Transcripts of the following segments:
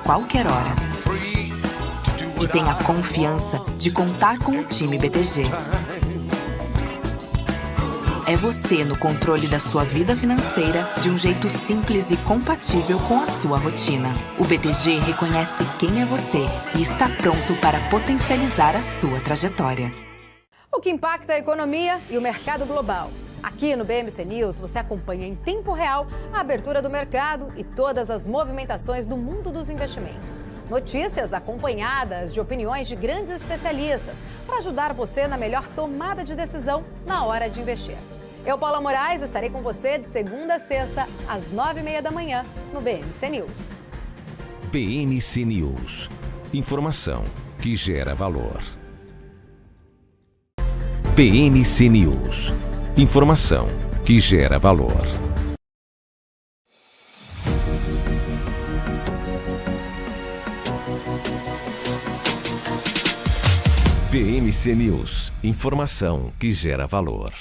qualquer hora. E tenha confiança de contar com o time BTG. É você no controle da sua vida financeira de um jeito simples e compatível com a sua rotina. O BTG reconhece quem é você e está pronto para potencializar a sua trajetória. O que impacta a economia e o mercado global. Aqui no BMC News você acompanha em tempo real a abertura do mercado e todas as movimentações do mundo dos investimentos. Notícias acompanhadas de opiniões de grandes especialistas para ajudar você na melhor tomada de decisão na hora de investir. Eu, Paula Moraes, estarei com você de segunda a sexta, às 9h30 da manhã, no BMC News. BMC News. Informação que gera valor. BMC News. Informação que gera valor. BMC News. Informação que gera valor.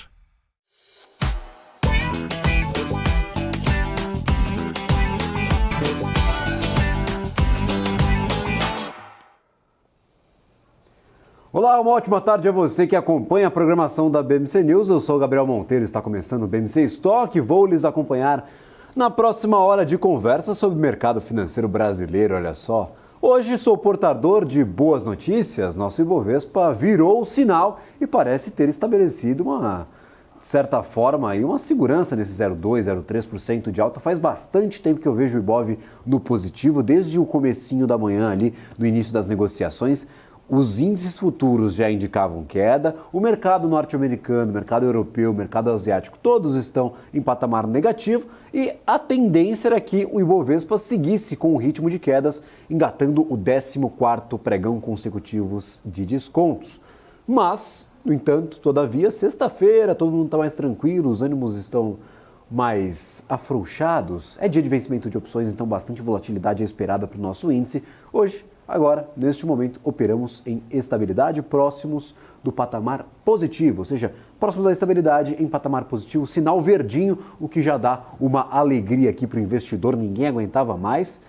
Olá, uma ótima tarde a você que acompanha a programação da BMC News. Eu sou o Gabriel Monteiro, está começando o BMC Stock. Vou lhes acompanhar na próxima hora de conversa sobre o mercado financeiro brasileiro. Olha só, hoje sou portador de boas notícias. Nosso Ibovespa virou o sinal e parece ter estabelecido uma certa forma aí uma segurança nesse 0,2%, 0,3% de alta. Faz bastante tempo que eu vejo o Ibov no positivo, desde o comecinho da manhã ali, no início das negociações. Os índices futuros já indicavam queda, o mercado norte-americano, o mercado europeu, o mercado asiático, todos estão em patamar negativo e a tendência era que o Ibovespa seguisse com o ritmo de quedas, engatando o 14º pregão consecutivos de descontos. Mas, no entanto, todavia, sexta-feira, todo mundo está mais tranquilo, os ânimos estão mais afrouxados. É dia de vencimento de opções, então bastante volatilidade é esperada para o nosso índice. Hoje, agora, neste momento, operamos em estabilidade, próximos do patamar positivo, ou seja, próximos da estabilidade em patamar positivo, sinal verdinho, o que já dá uma alegria aqui para o investidor, ninguém aguentava mais.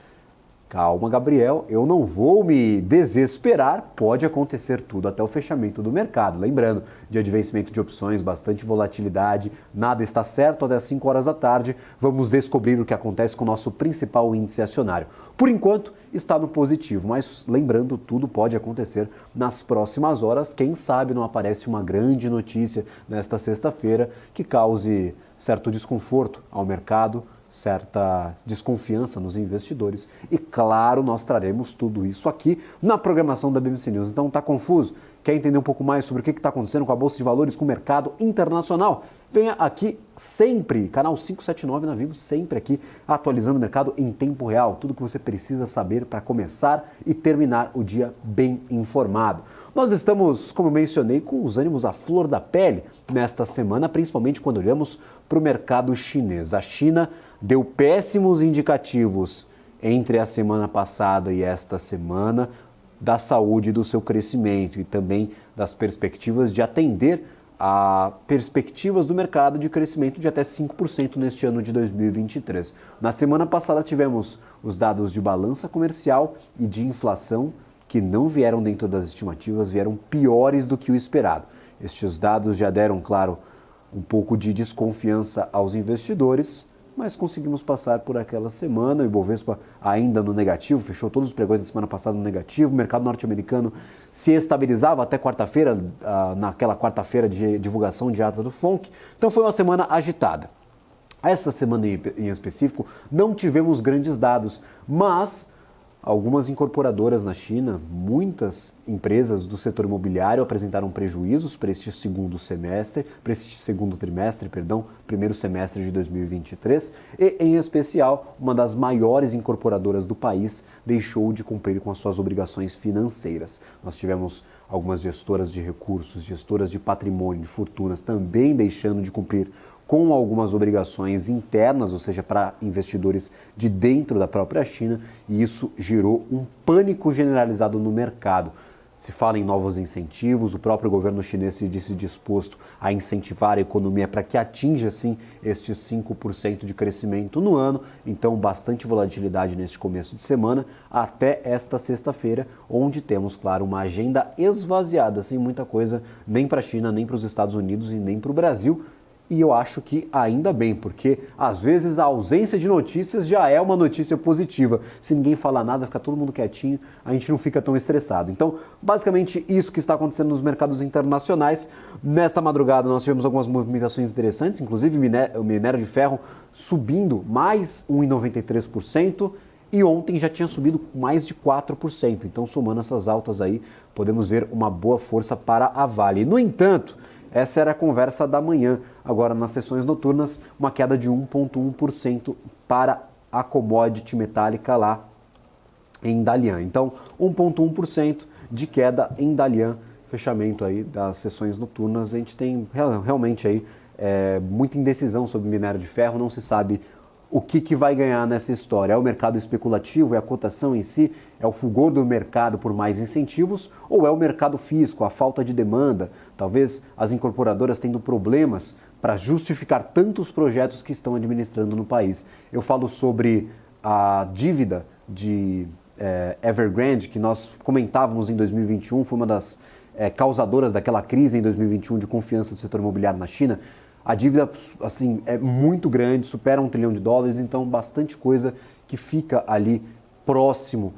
Calma, Gabriel, eu não vou me desesperar, pode acontecer tudo até o fechamento do mercado. Lembrando, dia de vencimento de opções, bastante volatilidade, nada está certo até às 5 horas da tarde. Vamos descobrir o que acontece com o nosso principal índice acionário. Por enquanto, está no positivo, mas lembrando, tudo pode acontecer nas próximas horas. Quem sabe não aparece uma grande notícia nesta sexta-feira que cause certo desconforto ao mercado, certa desconfiança nos investidores e, claro, nós traremos tudo isso aqui na programação da BMC News. Então, tá confuso? Quer entender um pouco mais sobre o que está acontecendo com a Bolsa de Valores, com o mercado internacional? Venha aqui sempre, canal 579 na Vivo, sempre aqui atualizando o mercado em tempo real. Tudo que você precisa saber para começar e terminar o dia bem informado. Nós estamos, como eu mencionei, com os ânimos à flor da pele nesta semana, principalmente quando olhamos para o mercado chinês. A China deu péssimos indicativos entre a semana passada e esta semana da saúde do seu crescimento e também das perspectivas de atender a perspectivas do mercado de crescimento de até 5% neste ano de 2023. Na semana passada tivemos os dados de balança comercial e de inflação que não vieram dentro das estimativas, vieram piores do que o esperado. Estes dados já deram, claro, um pouco de desconfiança aos investidores, mas conseguimos passar por aquela semana. O Ibovespa ainda no negativo, fechou todos os pregões da semana passada no negativo. O mercado norte-americano se estabilizava até quarta-feira, naquela quarta-feira de divulgação de ata do FONC. Então foi uma semana agitada. Esta semana em específico não tivemos grandes dados, mas algumas incorporadoras na China, muitas empresas do setor imobiliário apresentaram prejuízos para este segundo trimestre, primeiro semestre de 2023, e em especial uma das maiores incorporadoras do país deixou de cumprir com as suas obrigações financeiras. Nós tivemos algumas gestoras de recursos, gestoras de patrimônio, de fortunas também deixando de cumprir com algumas obrigações internas, ou seja, para investidores de dentro da própria China, e isso gerou um pânico generalizado no mercado. se fala em novos incentivos, o próprio governo chinês se disse disposto a incentivar a economia para que atinja, sim, estes 5% de crescimento no ano. Então, bastante volatilidade neste começo de semana, até esta sexta-feira, onde temos, claro, uma agenda esvaziada, sem muita coisa, nem para a China, nem para os Estados Unidos e nem para o Brasil. E eu acho que ainda bem, porque às vezes a ausência de notícias já é uma notícia positiva. Se ninguém falar nada, fica todo mundo quietinho, a gente não fica tão estressado. Então, basicamente isso que está acontecendo nos mercados internacionais. Nesta madrugada nós tivemos algumas movimentações interessantes, inclusive o minério de ferro subindo mais 1,93%. E ontem já tinha subido mais de 4%. Então, somando essas altas aí, podemos ver uma boa força para a Vale. No entanto, essa era a conversa da manhã. Agora, nas sessões noturnas, uma queda de 1,1% para a commodity metálica lá em Dalian. Então, 1,1% de queda em Dalian. Fechamento aí das sessões noturnas. A gente tem realmente aí muita indecisão sobre o minério de ferro. Não se sabe o que vai ganhar nessa história. É o mercado especulativo, é a cotação em si, é o fulgor do mercado por mais incentivos, ou é o mercado físico, a falta de demanda, talvez as incorporadoras tendo problemas para justificar tantos projetos que estão administrando no país. Eu falo sobre a dívida de Evergrande, que nós comentávamos em 2021, foi uma das causadoras daquela crise em 2021 de confiança do setor imobiliário na China. A dívida, assim, é muito grande, supera $1 trilhão, então bastante coisa que fica ali próximo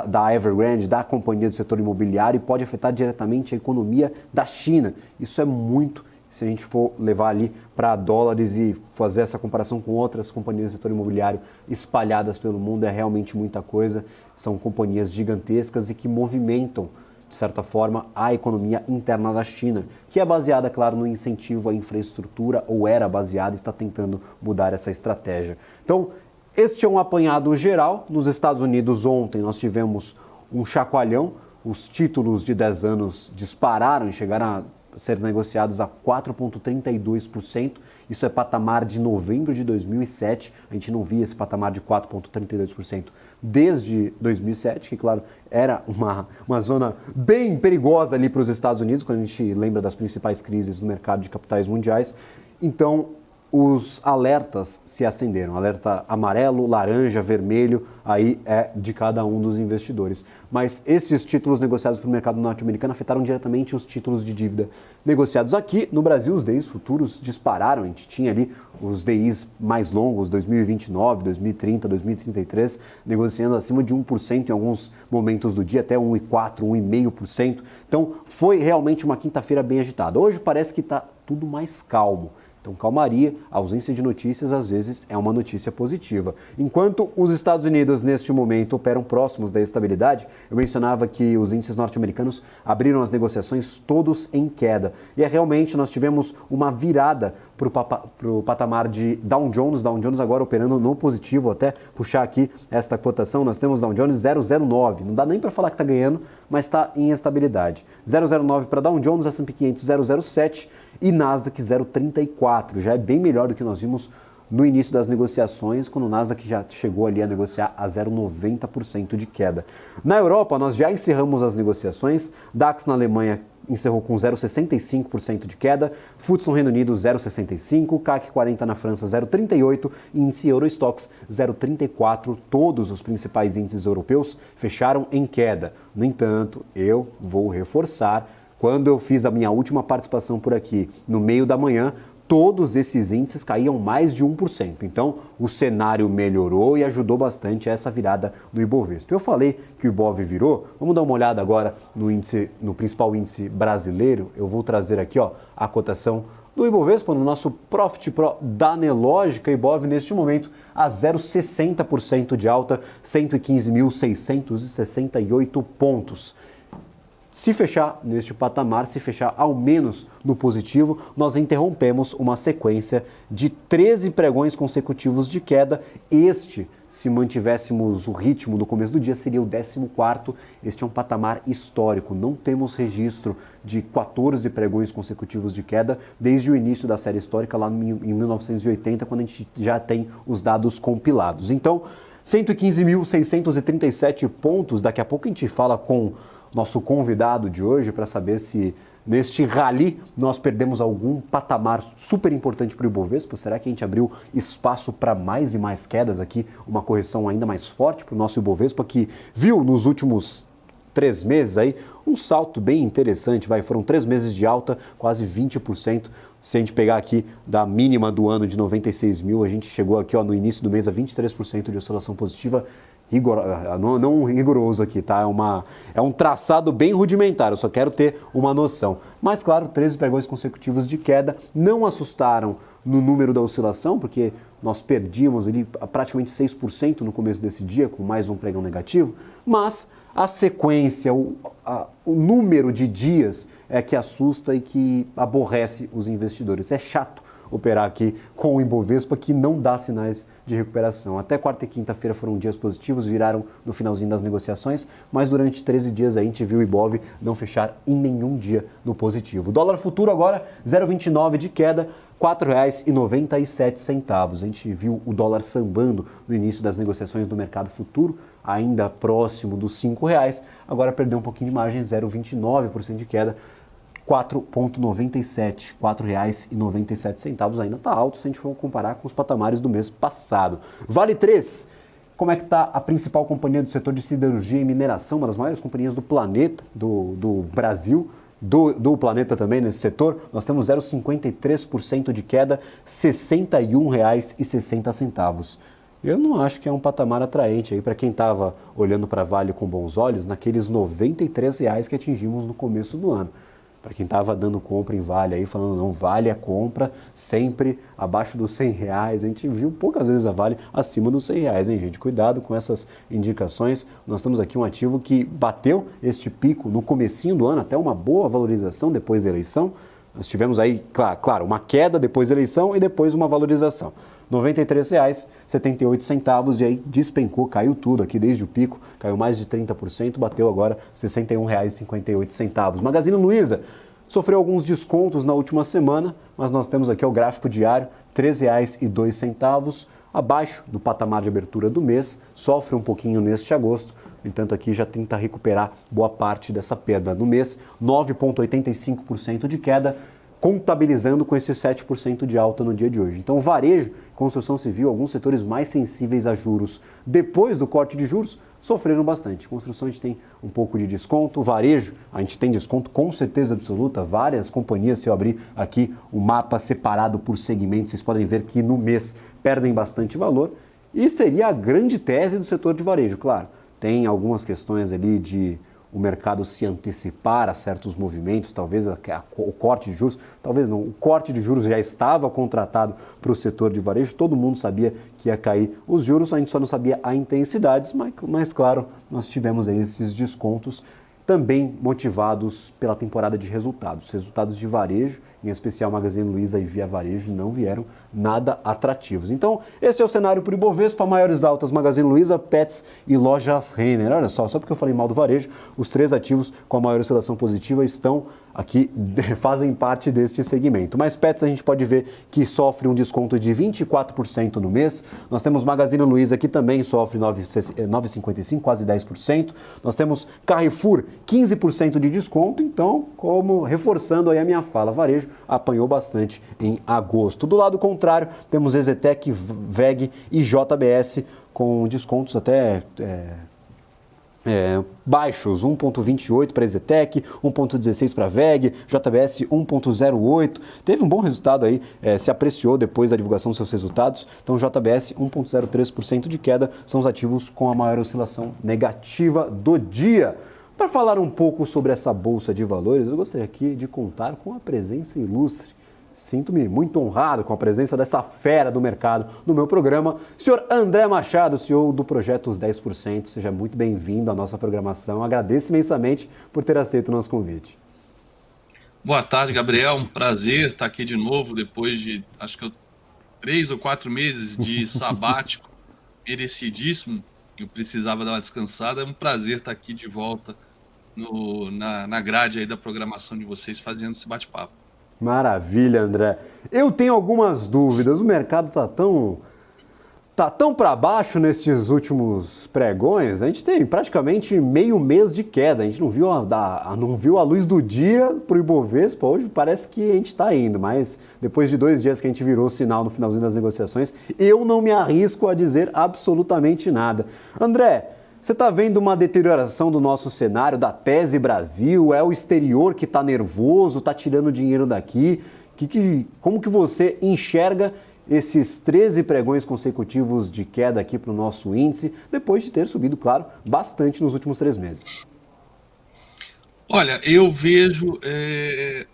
da Evergrande, da companhia do setor imobiliário, e pode afetar diretamente a economia da China. Isso é muito, se a gente for levar ali para dólares e fazer essa comparação com outras companhias do setor imobiliário espalhadas pelo mundo, é realmente muita coisa. São companhias gigantescas e que movimentam, de certa forma, a economia interna da China, que é baseada, claro, no incentivo à infraestrutura, ou era baseada, está tentando mudar essa estratégia. Então, este é um apanhado geral. Nos Estados Unidos, ontem, nós tivemos um chacoalhão, os títulos de 10 anos dispararam e chegaram a ser negociados a 4,32%. Isso é patamar de novembro de 2007. A gente não via esse patamar de 4,32% desde 2007, que, claro, era uma zona bem perigosa ali para os Estados Unidos, quando a gente lembra das principais crises no mercado de capitais mundiais. Então, os alertas se acenderam. Alerta amarelo, laranja, vermelho, aí é de cada um dos investidores. Mas esses títulos negociados para o mercado norte-americano afetaram diretamente os títulos de dívida negociados aqui. No Brasil, os DIs futuros dispararam. A gente tinha ali os DIs mais longos, 2029, 2030, 2033, negociando acima de 1% em alguns momentos do dia, até 1,4%, 1,5%. Então, foi realmente uma quinta-feira bem agitada. Hoje parece que está tudo mais calmo. Então, calmaria, a ausência de notícias, às vezes, é uma notícia positiva. Enquanto os Estados Unidos, neste momento, operam próximos da estabilidade, eu mencionava que os índices norte-americanos abriram as negociações todos em queda. E realmente nós tivemos uma virada para o patamar de Dow Jones agora operando no positivo. Vou até puxar aqui esta cotação. Nós temos Dow Jones 0,09. Não dá nem para falar que está ganhando, mas está em estabilidade. 0,09 para Dow Jones, S&P 500 0,07 e Nasdaq 0,34. Já é bem melhor do que nós vimos no início das negociações, quando o Nasdaq já chegou ali a negociar a 0,90% de queda. Na Europa, nós já encerramos as negociações. DAX na Alemanha encerrou com 0,65% de queda, FTSE no Reino Unido 0,65%, CAC 40 na França 0,38%, índice Eurostoxx 0,34%. Todos os principais índices europeus fecharam em queda. No entanto, eu vou reforçar, quando eu fiz a minha última participação por aqui, no meio da manhã, todos esses índices caíam mais de 1%. Então, o cenário melhorou e ajudou bastante essa virada do Ibovespa. Eu falei que o Ibov virou. Vamos dar uma olhada agora no principal índice brasileiro. Eu vou trazer aqui a cotação do Ibovespa no nosso Profit Pro da Nelogica. Ibov, neste momento, a 0,60% de alta, 115.668 pontos. Se fechar neste patamar, se fechar ao menos no positivo, nós interrompemos uma sequência de 13 pregões consecutivos de queda. Este, se mantivéssemos o ritmo do começo do dia, seria o 14º. Este é um patamar histórico. Não temos registro de 14 pregões consecutivos de queda desde o início da série histórica, lá em 1980, quando a gente já tem os dados compilados. Então, 115.637 pontos. Daqui a pouco a gente fala com nosso convidado de hoje para saber se neste rally nós perdemos algum patamar super importante para o Ibovespa. Será que a gente abriu espaço para mais e mais quedas aqui, uma correção ainda mais forte para o nosso Ibovespa, que viu nos últimos 3 meses aí um salto bem interessante, foram 3 meses de alta, quase 20%. Se a gente pegar aqui da mínima do ano de 96 mil, a gente chegou aqui no início do mês a 23% de oscilação positiva, não rigoroso aqui, tá? É um traçado bem rudimentar, eu só quero ter uma noção. Mas claro, 13 pregões consecutivos de queda não assustaram no número da oscilação, porque nós perdíamos ali praticamente 6% no começo desse dia, com mais um pregão negativo, mas a sequência, o número de dias é que assusta e que aborrece os investidores. É chato operar aqui com o Ibovespa, que não dá sinais de recuperação. Até quarta e quinta-feira foram dias positivos, viraram no finalzinho das negociações, mas durante 13 dias a gente viu o Ibov não fechar em nenhum dia no positivo. O dólar futuro agora 0,29 de queda, R$ 4,97. A gente viu o dólar sambando no início das negociações do mercado futuro, ainda próximo dos R$ 5,00, agora perdeu um pouquinho de margem, 0,29% de queda, R$ 4,97, R$ 4,97, ainda está alto se a gente for comparar com os patamares do mês passado. Vale 3, como é que está a principal companhia do setor de siderurgia e mineração, uma das maiores companhias do planeta, do Brasil, do planeta também nesse setor? Nós temos 0,53% de queda, R$ 61,60. Eu não acho que é um patamar atraente aí para quem estava olhando para Vale com bons olhos naqueles R$ 93,00 que atingimos no começo do ano. Para quem estava dando compra em Vale aí, falando não, Vale a compra sempre abaixo dos R$100, a gente viu poucas vezes a Vale acima dos R$100, hein, gente? Cuidado com essas indicações. Nós temos aqui um ativo que bateu este pico no comecinho do ano, até uma boa valorização depois da eleição. Nós tivemos aí, claro, uma queda depois da eleição e depois uma valorização. R$ 93,78 e aí despencou, caiu tudo aqui desde o pico, caiu mais de 30%, bateu agora R$ 61,58. Magazine Luiza sofreu alguns descontos na última semana, mas nós temos aqui o gráfico diário, R$ 13,02, abaixo do patamar de abertura do mês, sofre um pouquinho neste agosto, no entanto aqui já tenta recuperar boa parte dessa perda no mês, 9,85% de queda, contabilizando com esse 7% de alta no dia de hoje. Então, varejo, construção civil, alguns setores mais sensíveis a juros depois do corte de juros, sofreram bastante. Construção a gente tem um pouco de desconto, varejo a gente tem desconto com certeza absoluta, várias companhias, se eu abrir aqui o mapa separado por segmentos, vocês podem ver que no mês perdem bastante valor e seria a grande tese do setor de varejo, claro. Tem algumas questões ali de o mercado se antecipar a certos movimentos, talvez o corte de juros, talvez não, o corte de juros já estava contratado para o setor de varejo, todo mundo sabia que ia cair os juros, a gente só não sabia a intensidade, mas claro, nós tivemos aí esses descontos também motivados pela temporada de resultados. Os resultados de varejo, em especial Magazine Luiza e Via Varejo, não vieram nada atrativos. Então, esse é o cenário para o Ibovespa, maiores altas Magazine Luiza, Petz e Lojas Renner. Olha só porque eu falei mal do varejo, os 3 ativos com a maior oscilação positiva estão aqui, fazem parte deste segmento. Mas Petz a gente pode ver que sofre um desconto de 24% no mês. Nós temos Magazine Luiza que também sofre 9,55%, quase 10%. Nós temos Carrefour, 15% de desconto. Então, como reforçando aí a minha fala, varejo apanhou bastante em agosto. Do lado contrário, temos Ezetec, WEG e JBS com descontos até baixos, 1,28 para Ezetec, 1,16 para WEG, JBS 1,08. Teve um bom resultado aí, se apreciou depois da divulgação dos seus resultados. Então, JBS 1,03% de queda, são os ativos com a maior oscilação negativa do dia. Para falar um pouco sobre essa bolsa de valores, eu gostaria aqui de contar com a presença ilustre. Sinto-me muito honrado com a presença dessa fera do mercado no meu programa, senhor André Machado, CEO do Projeto Os 10%. Seja muito bem-vindo à nossa programação. Agradeço imensamente por ter aceito o nosso convite. Boa tarde, Gabriel. Um prazer estar aqui de novo depois de, acho que 3 ou 4 meses de sabático merecidíssimo. Eu precisava dar uma descansada. É um prazer estar aqui de volta na grade aí da programação de vocês, fazendo esse bate-papo. Maravilha, André. Eu tenho algumas dúvidas. O mercado está tão Tá tão para baixo nestes últimos pregões, a gente tem praticamente meio mês de queda. A gente não viu a luz do dia para o Ibovespa. Hoje parece que a gente está indo, mas depois de 2 dias que a gente virou o sinal no finalzinho das negociações, eu não me arrisco a dizer absolutamente nada. André, você está vendo uma deterioração do nosso cenário, da tese Brasil? É o exterior que está nervoso, está tirando dinheiro daqui? Como que você enxerga esses 13 pregões consecutivos de queda aqui para o nosso índice, depois de ter subido, claro, bastante nos últimos 3 meses? Olha, eu vejo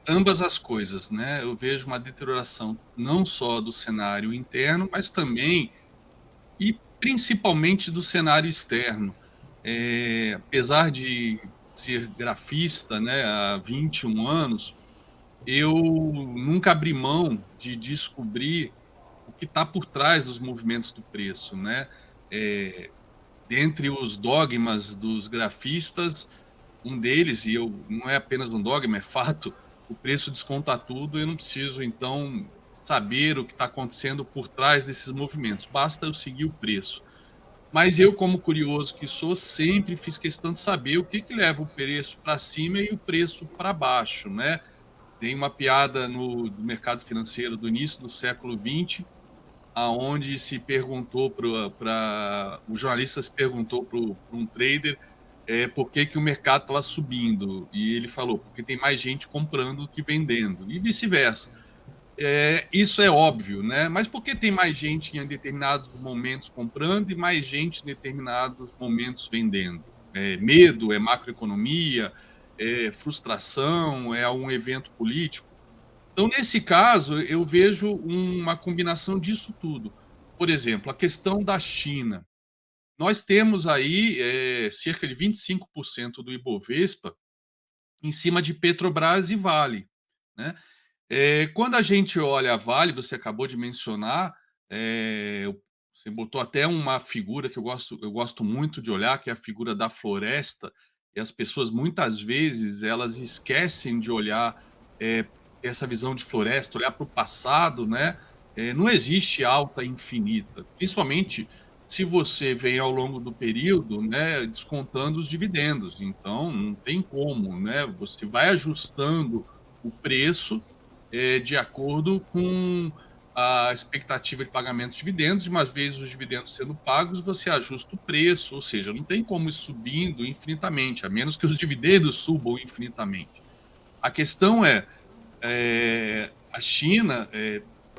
ambas as coisas, né? Eu vejo uma deterioração não só do cenário interno, mas também e principalmente do cenário externo. Apesar de ser grafista, né, há 21 anos, eu nunca abri mão de descobrir o que está por trás dos movimentos do preço, né? Dentre os dogmas dos grafistas, um deles, não é apenas um dogma, é fato, o preço desconta tudo, eu não preciso, então, saber o que está acontecendo por trás desses movimentos, basta eu seguir o preço. Mas eu, como curioso que sou, sempre fiz questão de saber o que leva o preço para cima e o preço para baixo, né? Tem uma piada no mercado financeiro do início do século XX, aonde se perguntou o jornalista se perguntou para um trader por que o mercado estava subindo, e ele falou, porque tem mais gente comprando do que vendendo, e vice-versa. Isso é óbvio, né? Mas por que tem mais gente em determinados momentos comprando e mais gente em determinados momentos vendendo? Medo, é macroeconomia, é frustração, é um evento político? Então, nesse caso, eu vejo uma combinação disso tudo. Por exemplo, a questão da China. Nós temos aí cerca de 25% do Ibovespa em cima de Petrobras e Vale, né? Quando a gente olha a Vale, você acabou de mencionar, você botou até uma figura que eu gosto muito de olhar, que é a figura da floresta, e as pessoas muitas vezes elas esquecem de olhar essa visão de floresta, olhar para o passado, né? Não existe alta infinita, principalmente se você vem ao longo do período, né, descontando os dividendos. Então, não tem como, né? Você vai ajustando o preço de acordo com a expectativa de pagamento de dividendos, uma vez os dividendos sendo pagos, você ajusta o preço, ou seja, não tem como ir subindo infinitamente, a menos que os dividendos subam infinitamente. A questão a China,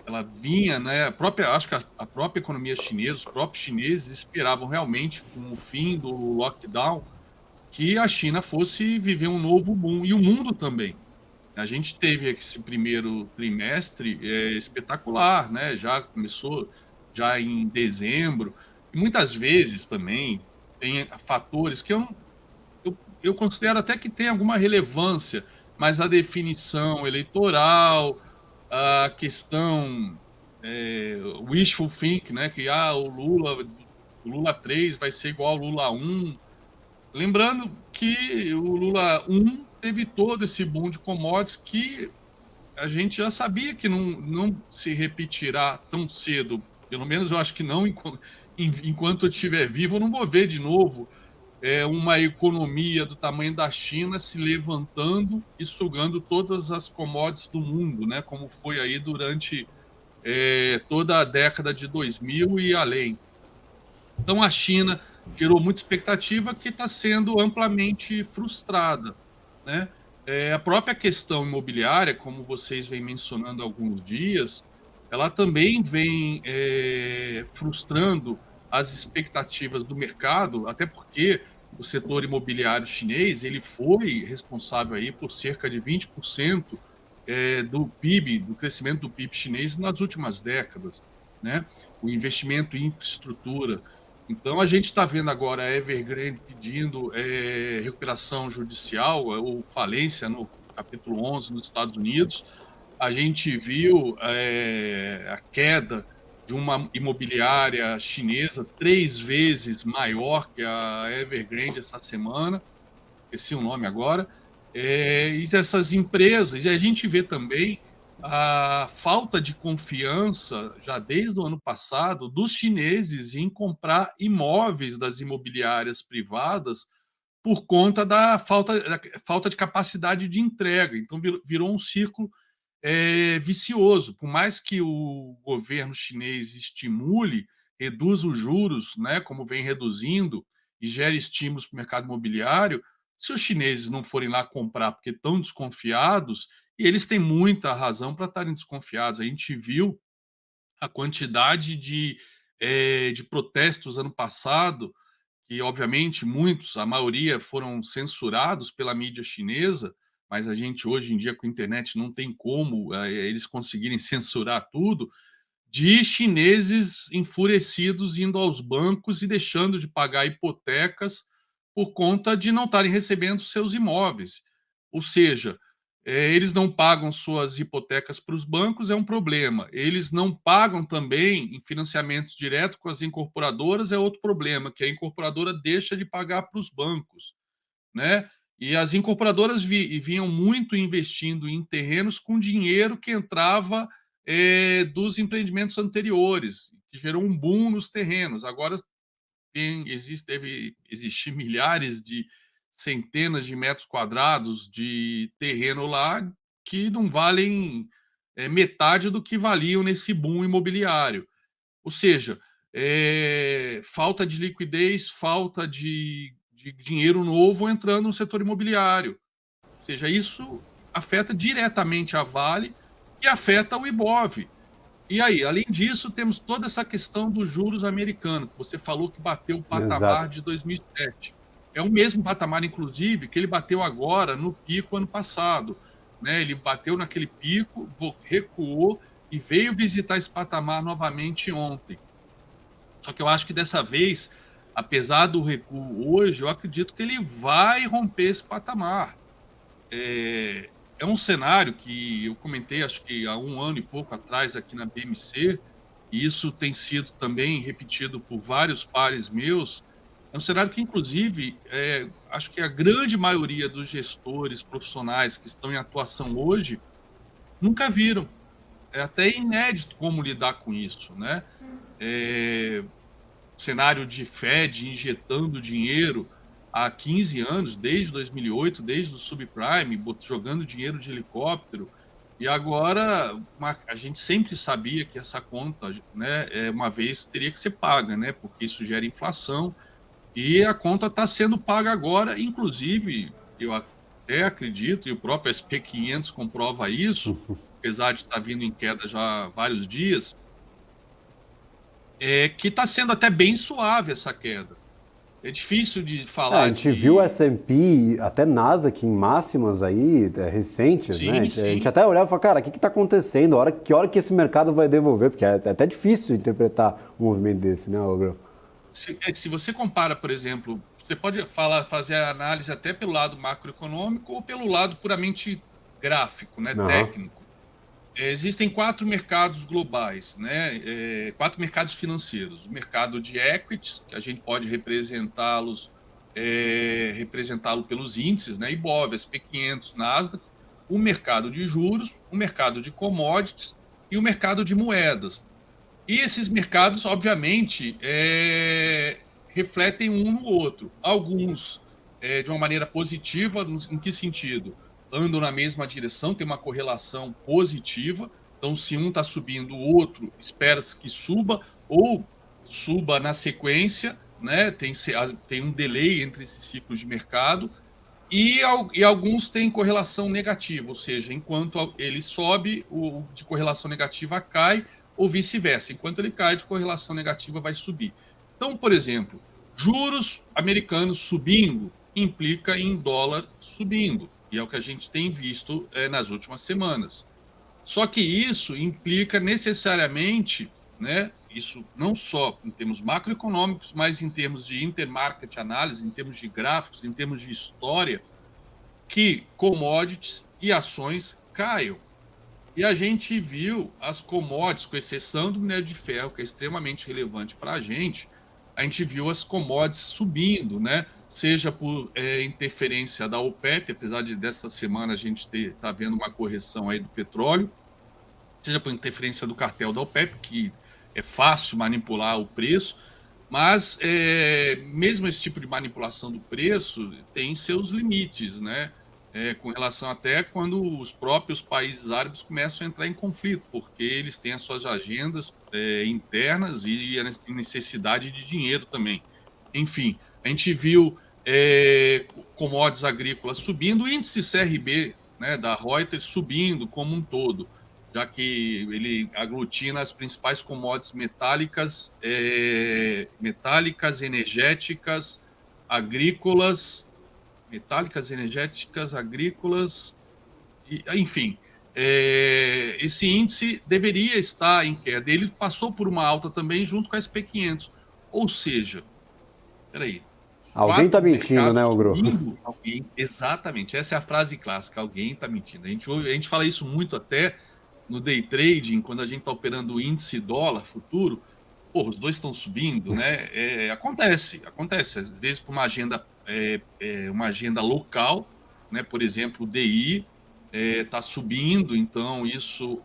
ela vinha, né, acho que a própria economia chinesa, os próprios chineses esperavam realmente, com o fim do lockdown, que a China fosse viver um novo boom, e o mundo também. A gente teve esse primeiro trimestre espetacular, né? Já começou já em dezembro, e muitas vezes também tem fatores que eu considero até que tem alguma relevância, mas a definição eleitoral, a questão wishful think, né? Que o Lula 3 vai ser igual ao Lula 1. Lembrando que o Lula 1 teve todo esse boom de commodities que a gente já sabia que não se repetirá tão cedo. Pelo menos eu acho que não, enquanto eu estiver vivo, eu não vou ver de novo uma economia do tamanho da China se levantando e sugando todas as commodities do mundo, né? Como foi aí durante toda a década de 2000 e além. Então, a China gerou muita expectativa que está sendo amplamente frustrada, né? A própria questão imobiliária, como vocês vêm mencionando há alguns dias, ela também vem frustrando as expectativas do mercado, até porque o setor imobiliário chinês ele foi responsável aí por cerca de 20% do PIB, do crescimento do PIB chinês nas últimas décadas, né? O investimento em infraestrutura. Então, a gente está vendo agora a Evergrande pedindo recuperação judicial ou falência no capítulo 11 nos Estados Unidos. A gente viu a queda de uma imobiliária chinesa 3 vezes maior que a Evergrande essa semana, esqueci o nome agora, e essas empresas, e a gente vê também a falta de confiança, já desde o ano passado, dos chineses em comprar imóveis das imobiliárias privadas por conta da falta de capacidade de entrega. Então, virou um círculo vicioso. Por mais que o governo chinês estimule, reduza os juros, né, como vem reduzindo, e gere estímulos para o mercado imobiliário, se os chineses não forem lá comprar porque estão desconfiados, e eles têm muita razão para estarem desconfiados. A gente viu a quantidade de protestos ano passado, que obviamente muitos, a maioria, foram censurados pela mídia chinesa, mas a gente hoje em dia com a internet não tem como eles conseguirem censurar tudo, de chineses enfurecidos indo aos bancos e deixando de pagar hipotecas por conta de não estarem recebendo seus imóveis. Ou seja, eles não pagam suas hipotecas para os bancos, é um problema. Eles não pagam também em financiamentos diretos com as incorporadoras, é outro problema, que a incorporadora deixa de pagar para os bancos, né? E as incorporadoras vinham muito investindo em terrenos com dinheiro que entrava dos empreendimentos anteriores, que gerou um boom nos terrenos. Agora deve existir milhares de centenas de metros quadrados de terreno lá que não valem metade do que valiam nesse boom imobiliário. Ou seja, falta de liquidez, falta de dinheiro novo entrando no setor imobiliário. Ou seja, isso afeta diretamente a Vale e afeta o Ibov. E aí, além disso, temos toda essa questão dos juros americanos, que você falou que bateu o patamar Exato. de 2007. É o mesmo patamar, inclusive, que ele bateu agora no pico ano passado, né? Ele bateu naquele pico, recuou e veio visitar esse patamar novamente ontem. Só que eu acho que dessa vez, apesar do recuo hoje, eu acredito que ele vai romper esse patamar. É um cenário que eu comentei, acho que há um ano e pouco atrás aqui na BMC, e isso tem sido também repetido por vários pares meus. É um cenário que, inclusive, acho que a grande maioria dos gestores profissionais que estão em atuação hoje nunca viram. É até inédito como lidar com isso, né? É, cenário de Fed injetando dinheiro há 15 anos, desde 2008, desde o subprime, jogando dinheiro de helicóptero. E agora a gente sempre sabia que essa conta, né, uma vez teria que ser paga, né, porque isso gera inflação. E a conta está sendo paga agora, inclusive, eu até acredito, e o próprio SP500 comprova isso, apesar de estar vindo em queda já há vários dias, que está sendo até bem suave essa queda. É difícil de A falar gente viu de. S&P, até Nasdaq em máximas aí, recentes, né? Sim, A gente sim. até olhava e falava, cara, o que está acontecendo? Que hora que esse mercado vai devolver? Porque é até difícil interpretar um movimento desse, né, Gabriel? Se você compara, por exemplo, você pode fazer a análise até pelo lado macroeconômico ou pelo lado puramente gráfico, né, Aham. técnico. Existem quatro mercados globais, né? Quatro mercados financeiros. O mercado de equities, que a gente pode representá-lo pelos índices, né? Ibov, SP500, Nasdaq. O mercado de juros, o mercado de commodities e o mercado de moedas. E esses mercados, obviamente, refletem um no outro. Alguns de uma maneira positiva, em que sentido? Andam na mesma direção, tem uma correlação positiva. Então, se um está subindo, o outro espera-se que suba, ou suba na sequência, né? Tem um delay entre esses ciclos de mercado. E alguns têm correlação negativa, ou seja, enquanto ele sobe, o de correlação negativa cai, ou vice-versa. Enquanto ele cai, de correlação negativa vai subir. Então, por exemplo, juros americanos subindo implica em dólar subindo. E é o que a gente tem visto nas últimas semanas. Só que isso implica necessariamente, né, isso não só em termos macroeconômicos, mas em termos de intermarket análise, em termos de gráficos, em termos de história, que commodities e ações caiam. E a gente viu as commodities, com exceção do minério de ferro, que é extremamente relevante para a gente viu as commodities subindo, né? Seja por interferência da OPEP, apesar de desta semana a gente tá vendo uma correção aí do petróleo, seja por interferência do cartel da OPEP, que é fácil manipular o preço, mas mesmo esse tipo de manipulação do preço tem seus limites, né? Com relação até quando os próprios países árabes começam a entrar em conflito, porque eles têm as suas agendas internas e a necessidade de dinheiro também. Enfim, a gente viu commodities agrícolas subindo, o índice CRB, né, da Reuters subindo como um todo, já que ele aglutina as principais commodities metálicas, energéticas, agrícolas, enfim. Esse índice deveria estar em queda. Ele passou por uma alta também junto com a SP500. Ou seja, peraí. Alguém está mentindo, né, Ogro? Exatamente, essa é a frase clássica, alguém está mentindo. A gente fala isso muito até no day trading, quando a gente está operando o índice dólar futuro, os dois estão subindo, né? Acontece, às vezes por uma agenda local, né? Por exemplo, o DI está subindo, então isso,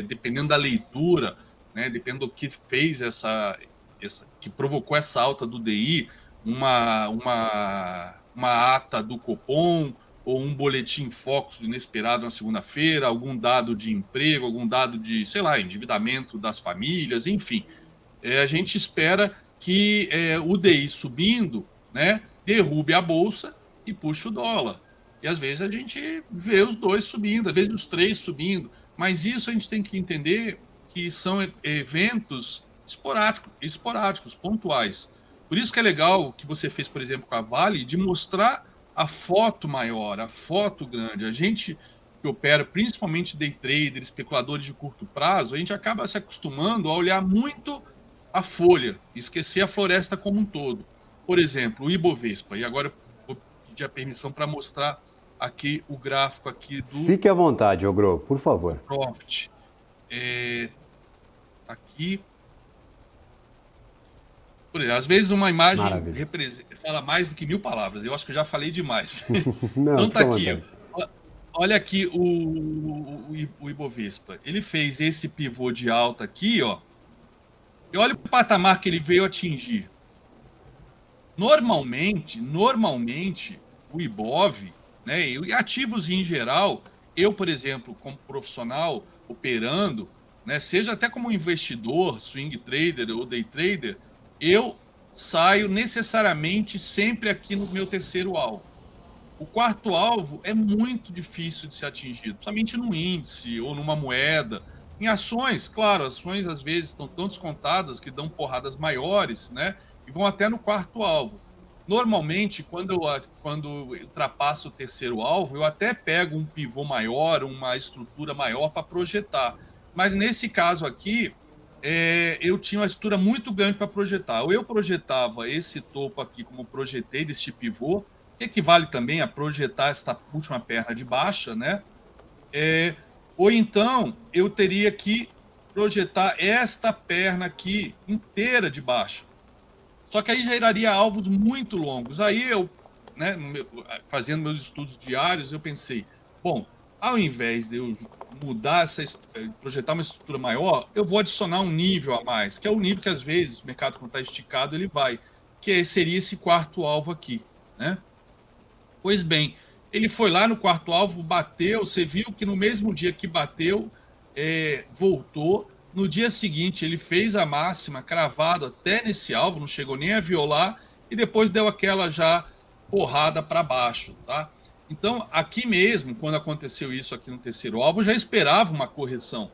dependendo da leitura, né? Dependendo do que fez que provocou essa alta do DI, uma ata do Copom, ou um boletim Focus inesperado na segunda-feira, algum dado de emprego, algum dado de, sei lá, endividamento das famílias, enfim. A gente espera que o DI subindo, né, derrube a bolsa e puxe o dólar. E às vezes a gente vê os dois subindo, às vezes os três subindo, mas isso a gente tem que entender que são eventos esporádicos, pontuais. Por isso que é legal o que você fez, por exemplo, com a Vale, de mostrar a foto maior, a foto grande. A gente que opera principalmente day trader, especuladores de curto prazo, a gente acaba se acostumando a olhar muito a folha, esquecer a floresta como um todo. Por exemplo, o Ibovespa, e agora eu vou pedir a permissão para mostrar aqui o gráfico aqui do... Fique à vontade, Ogro, por favor. Profit. Aqui... Por exemplo, às vezes uma imagem fala mais do que 1000 palavras. Eu acho que eu já falei demais. Não, então tá aqui. Olha aqui o Ibovespa. Ele fez esse pivô de alta aqui, ó. E olha o patamar que ele veio atingir. Normalmente, o Ibov, né, e ativos em geral, eu, por exemplo, como profissional operando, né, seja até como investidor, swing trader ou day trader, eu saio necessariamente sempre aqui no meu terceiro alvo. O quarto alvo é muito difícil de ser atingido, principalmente no índice ou numa moeda. Em ações, claro, ações às vezes estão tão descontadas que dão porradas maiores, né? E vão até no quarto alvo. Normalmente, quando eu ultrapasso o terceiro alvo, eu até pego um pivô maior, uma estrutura maior para projetar. Mas nesse caso aqui, eu tinha uma estrutura muito grande para projetar. Ou eu projetava esse topo aqui como projetei deste pivô, que equivale também a projetar esta última perna de baixa, né? Ou então eu teria que projetar esta perna aqui inteira de baixa. Só que aí já iraria alvos muito longos. Aí eu, né, fazendo meus estudos diários, eu pensei, bom, ao invés de eu projetar uma estrutura maior, eu vou adicionar um nível a mais, que é o nível que às vezes o mercado, quando está esticado, ele vai, que seria esse quarto alvo aqui, né? Pois bem, ele foi lá no quarto alvo, bateu, você viu que no mesmo dia que bateu, voltou. No dia seguinte, ele fez a máxima cravado até nesse alvo, não chegou nem a violar, e depois deu aquela já porrada para baixo, tá? Então, aqui mesmo, quando aconteceu isso aqui no terceiro alvo, eu já esperava uma correção.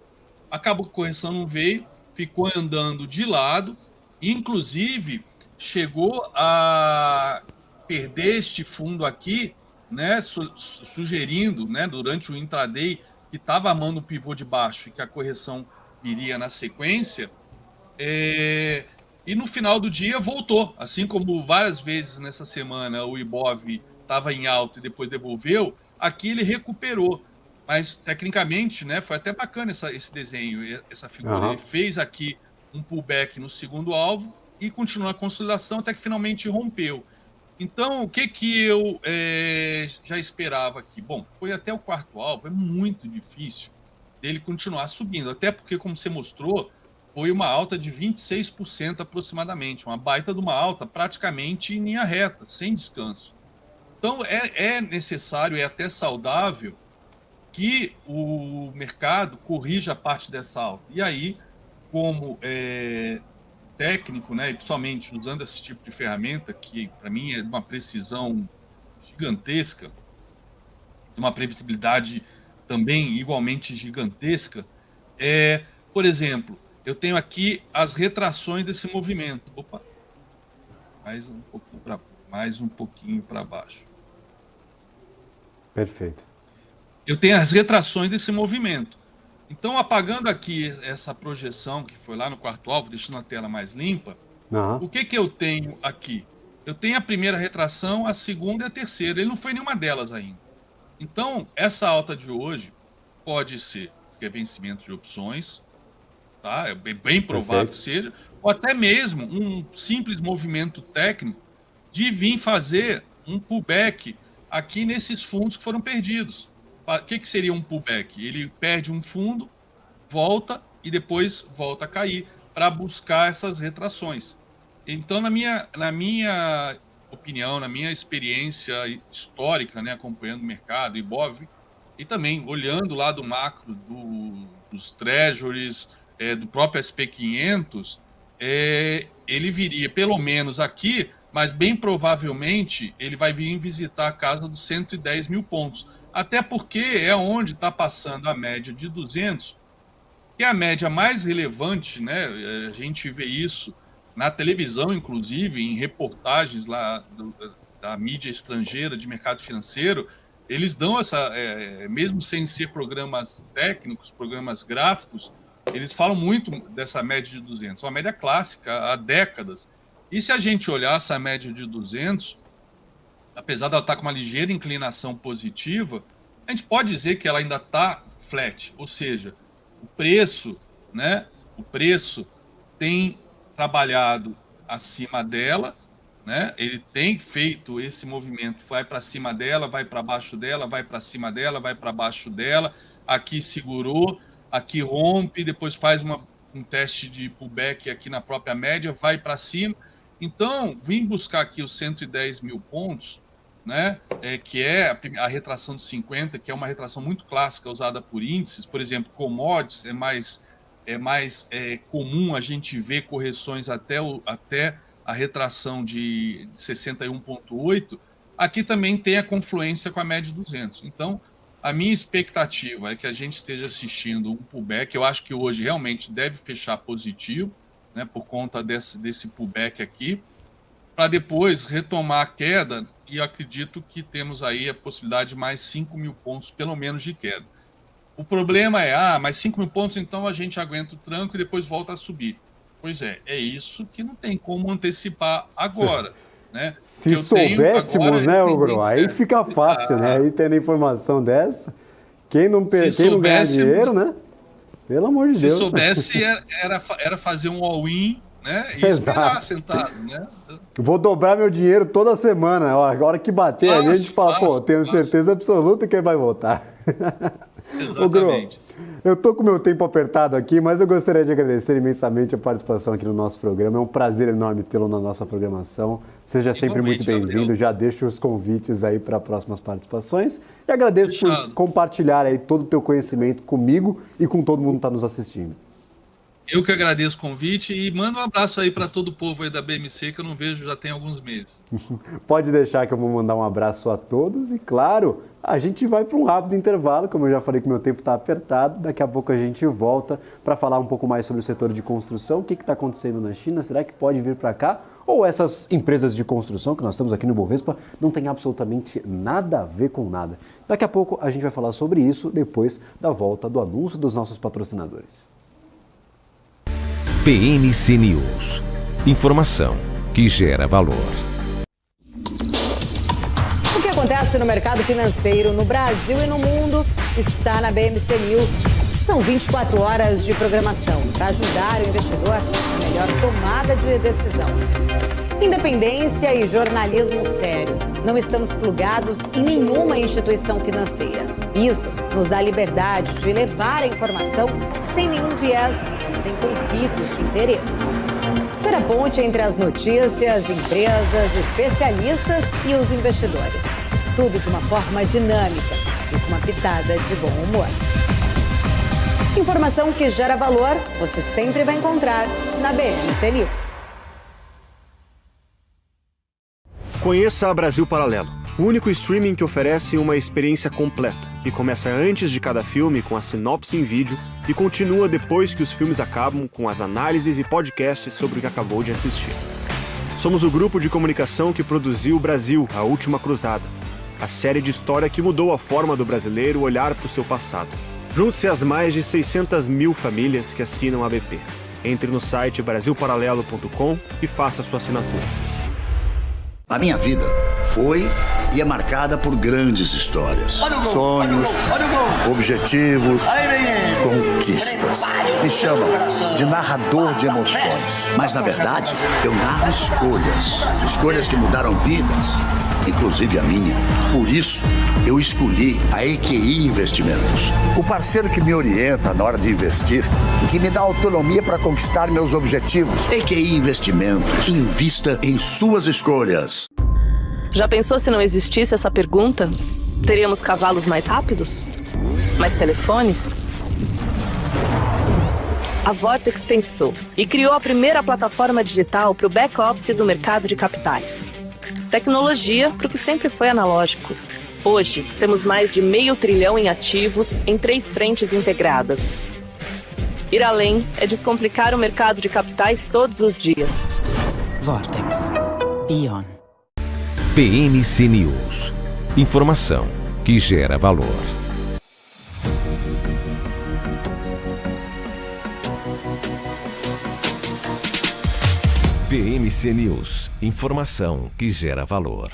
Acabou que a correção não veio, ficou andando de lado, inclusive chegou a perder este fundo aqui, né, sugerindo, né, durante o intraday, que estava amando o pivô de baixo e que a correção iria na sequência, e no final do dia voltou, assim como várias vezes nessa semana o Ibov estava em alta e depois devolveu, aqui ele recuperou. Mas, tecnicamente, né, foi até bacana esse desenho, essa figura. Uhum. Ele fez aqui um pullback no segundo alvo e continuou a consolidação até que finalmente rompeu. Então, o que eu já esperava aqui? Bom, foi até o quarto alvo, é muito difícil dele continuar subindo. Até porque, como você mostrou, foi uma alta de 26% aproximadamente, uma baita de uma alta praticamente em linha reta, sem descanso. Então, é necessário, é até saudável que o mercado corrija parte dessa alta. E aí, como técnico, né, e principalmente usando esse tipo de ferramenta, que para mim é de uma precisão gigantesca, de uma previsibilidade também igualmente gigantesca, por exemplo, eu tenho aqui as retrações desse movimento. Opa, mais um pouquinho para baixo. Perfeito. Eu tenho as retrações desse movimento. Então, apagando aqui essa projeção que foi lá no quarto alvo, deixando a tela mais limpa, o que eu tenho aqui? Eu tenho a primeira retração, a segunda e a terceira. Ele não foi nenhuma delas ainda. Então, essa alta de hoje pode ser que é vencimento de opções, tá? É bem provável que seja, ou até mesmo um simples movimento técnico de vir fazer um pullback aqui nesses fundos que foram perdidos. O que seria um pullback? Ele perde um fundo, volta e depois volta a cair para buscar essas retrações. Então, na minha opinião, na minha experiência histórica, né, acompanhando o mercado, IBOV, e também olhando lá do macro dos treasuries, do próprio SP500, ele viria pelo menos aqui, mas bem provavelmente ele vai vir visitar a casa dos 110 mil pontos. Até porque é onde está passando a média de 200, que é a média mais relevante, né? A gente vê isso na televisão, inclusive, em reportagens lá da mídia estrangeira de mercado financeiro. Eles dão essa, mesmo sem ser programas técnicos, programas gráficos, eles falam muito dessa média de 200, uma média clássica há décadas. E se a gente olhar essa média de 200, apesar dela estar com uma ligeira inclinação positiva, a gente pode dizer que ela ainda está flat, ou seja, o preço, né? O preço tem trabalhado acima dela, né? Ele tem feito esse movimento, vai para cima dela, vai para baixo dela, vai para cima dela, vai para baixo dela, aqui segurou, aqui rompe, depois faz um teste de pullback aqui na própria média, vai para cima. Então, vim buscar aqui os 110 mil pontos, né, que é a retração de 50, que é uma retração muito clássica usada por índices. Por exemplo, commodities é mais comum a gente ver correções até a retração de 61,8. Aqui também tem a confluência com a média de 200. Então, a minha expectativa é que a gente esteja assistindo um pullback. Eu acho que hoje realmente deve fechar positivo, né, por conta desse pullback aqui, para depois retomar a queda, e acredito que temos aí a possibilidade de mais 5 mil pontos, pelo menos, de queda. O problema mas 5 mil pontos, então a gente aguenta o tranco e depois volta a subir. Pois é isso que não tem como antecipar agora. Né? Se soubéssemos, né, Ogro? Aí fica fácil, né? Aí tendo informação dessa, quem não ganhar dinheiro, né? Pelo amor de Deus. Se soubesse, era fazer um all-in, né? E esperar sentado, né? Vou dobrar meu dinheiro toda semana. Ó, a hora que bater, a gente fala, tenho certeza absoluta que ele vai voltar. Exatamente. Ogro, eu tô com o meu tempo apertado aqui, mas eu gostaria de agradecer imensamente a participação aqui no nosso programa. É um prazer enorme tê-lo na nossa programação. Seja sempre muito bem-vindo. Já deixo os convites aí para próximas participações. E agradeço por compartilhar aí todo o teu conhecimento comigo e com todo mundo que está nos assistindo. Eu que agradeço o convite e mando um abraço aí para todo o povo aí da BMC, que eu não vejo já tem alguns meses. Pode deixar que eu vou mandar um abraço a todos e, claro, a gente vai para um rápido intervalo, como eu já falei que meu tempo está apertado, daqui a pouco a gente volta para falar um pouco mais sobre o setor de construção, o que está acontecendo na China, será que pode vir para cá? Ou essas empresas de construção que nós temos aqui no Bovespa não tem absolutamente nada a ver com nada? Daqui a pouco a gente vai falar sobre isso depois da volta do anúncio dos nossos patrocinadores. PNC News. Informação que gera valor. O que acontece no mercado financeiro no Brasil e no mundo está na BMC News. São 24 horas de programação para ajudar o investidor na melhor tomada de decisão. Independência e jornalismo sério. Não estamos plugados em nenhuma instituição financeira. Isso nos dá a liberdade de levar a informação sem nenhum viés, sem conflitos de interesse. Ser a ponte entre as notícias, empresas, especialistas e os investidores. Tudo de uma forma dinâmica e com uma pitada de bom humor. Informação que gera valor, você sempre vai encontrar na BMC News. Conheça a Brasil Paralelo, o único streaming que oferece uma experiência completa, que começa antes de cada filme com a sinopse em vídeo e continua depois que os filmes acabam com as análises e podcasts sobre o que acabou de assistir. Somos o grupo de comunicação que produziu Brasil, a Última Cruzada, a série de história que mudou a forma do brasileiro olhar para o seu passado. Junte-se às mais de 600 mil famílias que assinam a BP. Entre no site brasilparalelo.com e faça sua assinatura. A minha vida foi e é marcada por grandes histórias, sonhos, objetivos, conquistas. Me chamam de narrador de emoções. Mas, na verdade, eu narro escolhas que mudaram vidas, inclusive a minha. Por isso, eu escolhi a EQI Investimentos, o parceiro que me orienta na hora de investir e que me dá autonomia para conquistar meus objetivos. EQI Investimentos. Invista em suas escolhas. Já pensou se não existisse essa pergunta? Teríamos cavalos mais rápidos? Mais telefones? A Vortex pensou e criou a primeira plataforma digital para o back-office do mercado de capitais. Tecnologia para o que sempre foi analógico. Hoje, temos mais de 500 bilhão em ativos em 3 frentes integradas. Ir além é descomplicar o mercado de capitais todos os dias. Vortex. Beyond. BMC News. Informação que gera valor. BMC News. Informação que gera valor.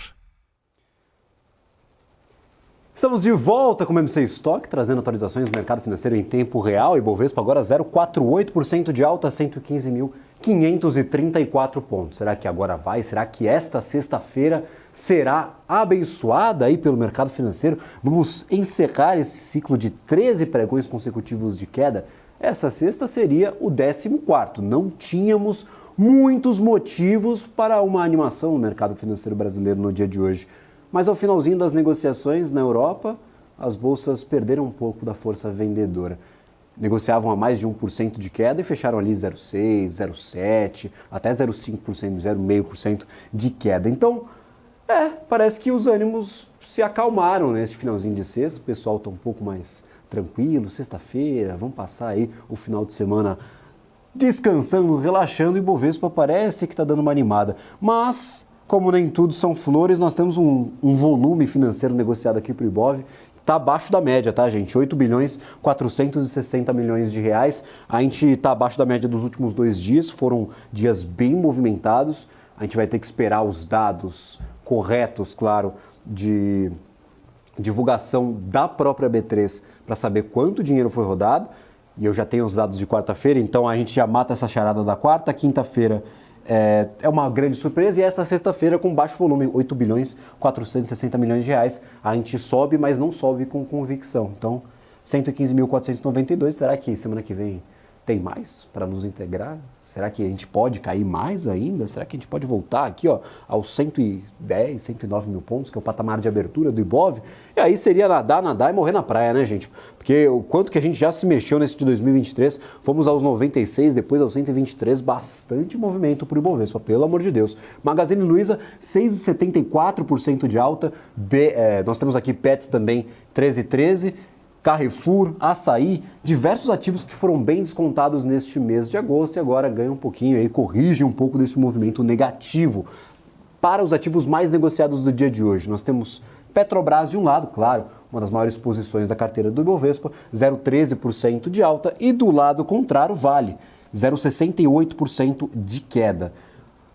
Estamos de volta com o BMC Stock, trazendo atualizações do mercado financeiro em tempo real. Ibovespa agora 0,48% de alta, 115.534 pontos. Será que agora vai? Será que esta sexta-feira será abençoada aí pelo mercado financeiro? Vamos encerrar esse ciclo de 13 pregões consecutivos de queda? Essa sexta seria o 14º. Não tínhamos muitos motivos para uma animação no mercado financeiro brasileiro no dia de hoje. Mas ao finalzinho das negociações na Europa, as bolsas perderam um pouco da força vendedora. Negociavam a mais de 1% de queda e fecharam ali 0,6%, 0,7%, até 0,5%, 0,5% de queda. Então, parece que os ânimos se acalmaram neste finalzinho de sexta. O pessoal está um pouco mais tranquilo, sexta-feira, vamos passar aí o final de semana descansando, relaxando, e Bovespa parece que está dando uma animada. Mas, como nem tudo são flores, nós temos um volume financeiro negociado aqui para o Ibov, está abaixo da média, tá, gente? 8 bilhões 460 milhões de reais. A gente está abaixo da média dos últimos 2 dias, foram dias bem movimentados. A gente vai ter que esperar os dados corretos, claro, de divulgação da própria B3 para saber quanto dinheiro foi rodado. E eu já tenho os dados de quarta-feira, então a gente já mata essa charada da quarta. Quinta-feira é uma grande surpresa, e essa sexta-feira com baixo volume, 8 bilhões 460 milhões de reais. A gente sobe, mas não sobe com convicção. Então, 115.492, será que semana que vem tem mais para nos integrar? Será que a gente pode cair mais ainda? Será que a gente pode voltar aqui, ó, aos 110, 109 mil pontos, que é o patamar de abertura do Ibov? E aí seria nadar e morrer na praia, né, gente? Porque o quanto que a gente já se mexeu nesse de 2023, fomos aos 96, depois aos 123, bastante movimento para o Ibovespa, pelo amor de Deus. Magazine Luiza, 6,74% de alta. Nós temos aqui Pets também, 13,13%. Carrefour, Açaí, diversos ativos que foram bem descontados neste mês de agosto e agora ganham um pouquinho e corrigem um pouco desse movimento negativo. Para os ativos mais negociados do dia de hoje, nós temos Petrobras de um lado, claro, uma das maiores posições da carteira do Ibovespa, 0,13% de alta, e do lado contrário, Vale, 0,68% de queda.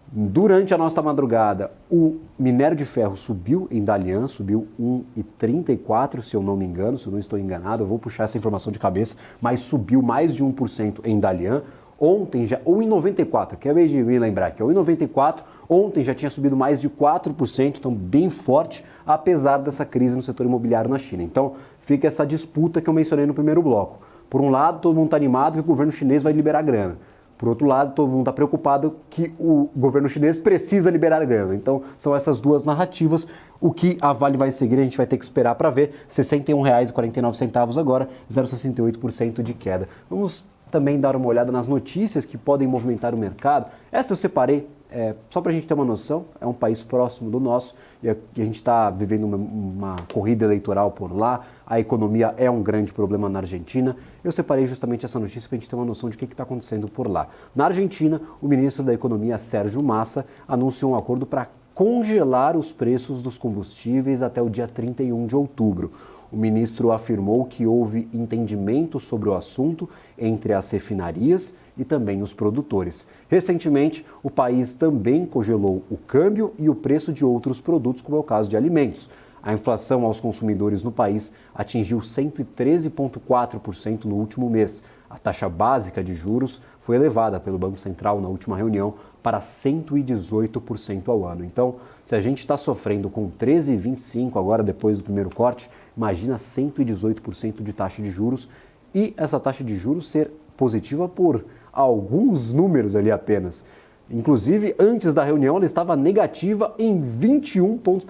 Durante a nossa madrugada, o minério de ferro subiu em Dalian, subiu 1,34, se eu não me engano, se eu não estou enganado, eu vou puxar essa informação de cabeça, mas subiu mais de 1% em Dalian. Ontem já 1,94, acabei de me lembrar que é 1,94, Ontem já tinha subido mais de 4%, então bem forte, apesar dessa crise no setor imobiliário na China. Então fica essa disputa que eu mencionei no primeiro bloco. Por um lado, todo mundo está animado que o governo chinês vai liberar grana. Por outro lado, todo mundo está preocupado que o governo chinês precisa liberar grana. Então, são essas duas narrativas. O que a Vale vai seguir, a gente vai ter que esperar para ver. R$ 61,49 agora, 0,68% de queda. Vamos também dar uma olhada nas notícias que podem movimentar o mercado. Essa eu separei só para a gente ter uma noção. É um país próximo do nosso e a gente está vivendo uma corrida eleitoral por lá. A economia é um grande problema na Argentina. Eu separei justamente essa notícia para a gente ter uma noção de o que está acontecendo por lá. Na Argentina, o ministro da Economia, Sérgio Massa, anunciou um acordo para congelar os preços dos combustíveis até o dia 31 de outubro. O ministro afirmou que houve entendimento sobre o assunto entre as refinarias e também os produtores. Recentemente, o país também congelou o câmbio e o preço de outros produtos, como é o caso de alimentos. A inflação aos consumidores no país atingiu 113,4% no último mês. A taxa básica de juros foi elevada pelo Banco Central na última reunião para 118% ao ano. Então, se a gente está sofrendo com 13,25% agora depois do primeiro corte, imagina 118% de taxa de juros e essa taxa de juros ser positiva por alguns números ali apenas. Inclusive, antes da reunião, ela estava negativa em 21 pontos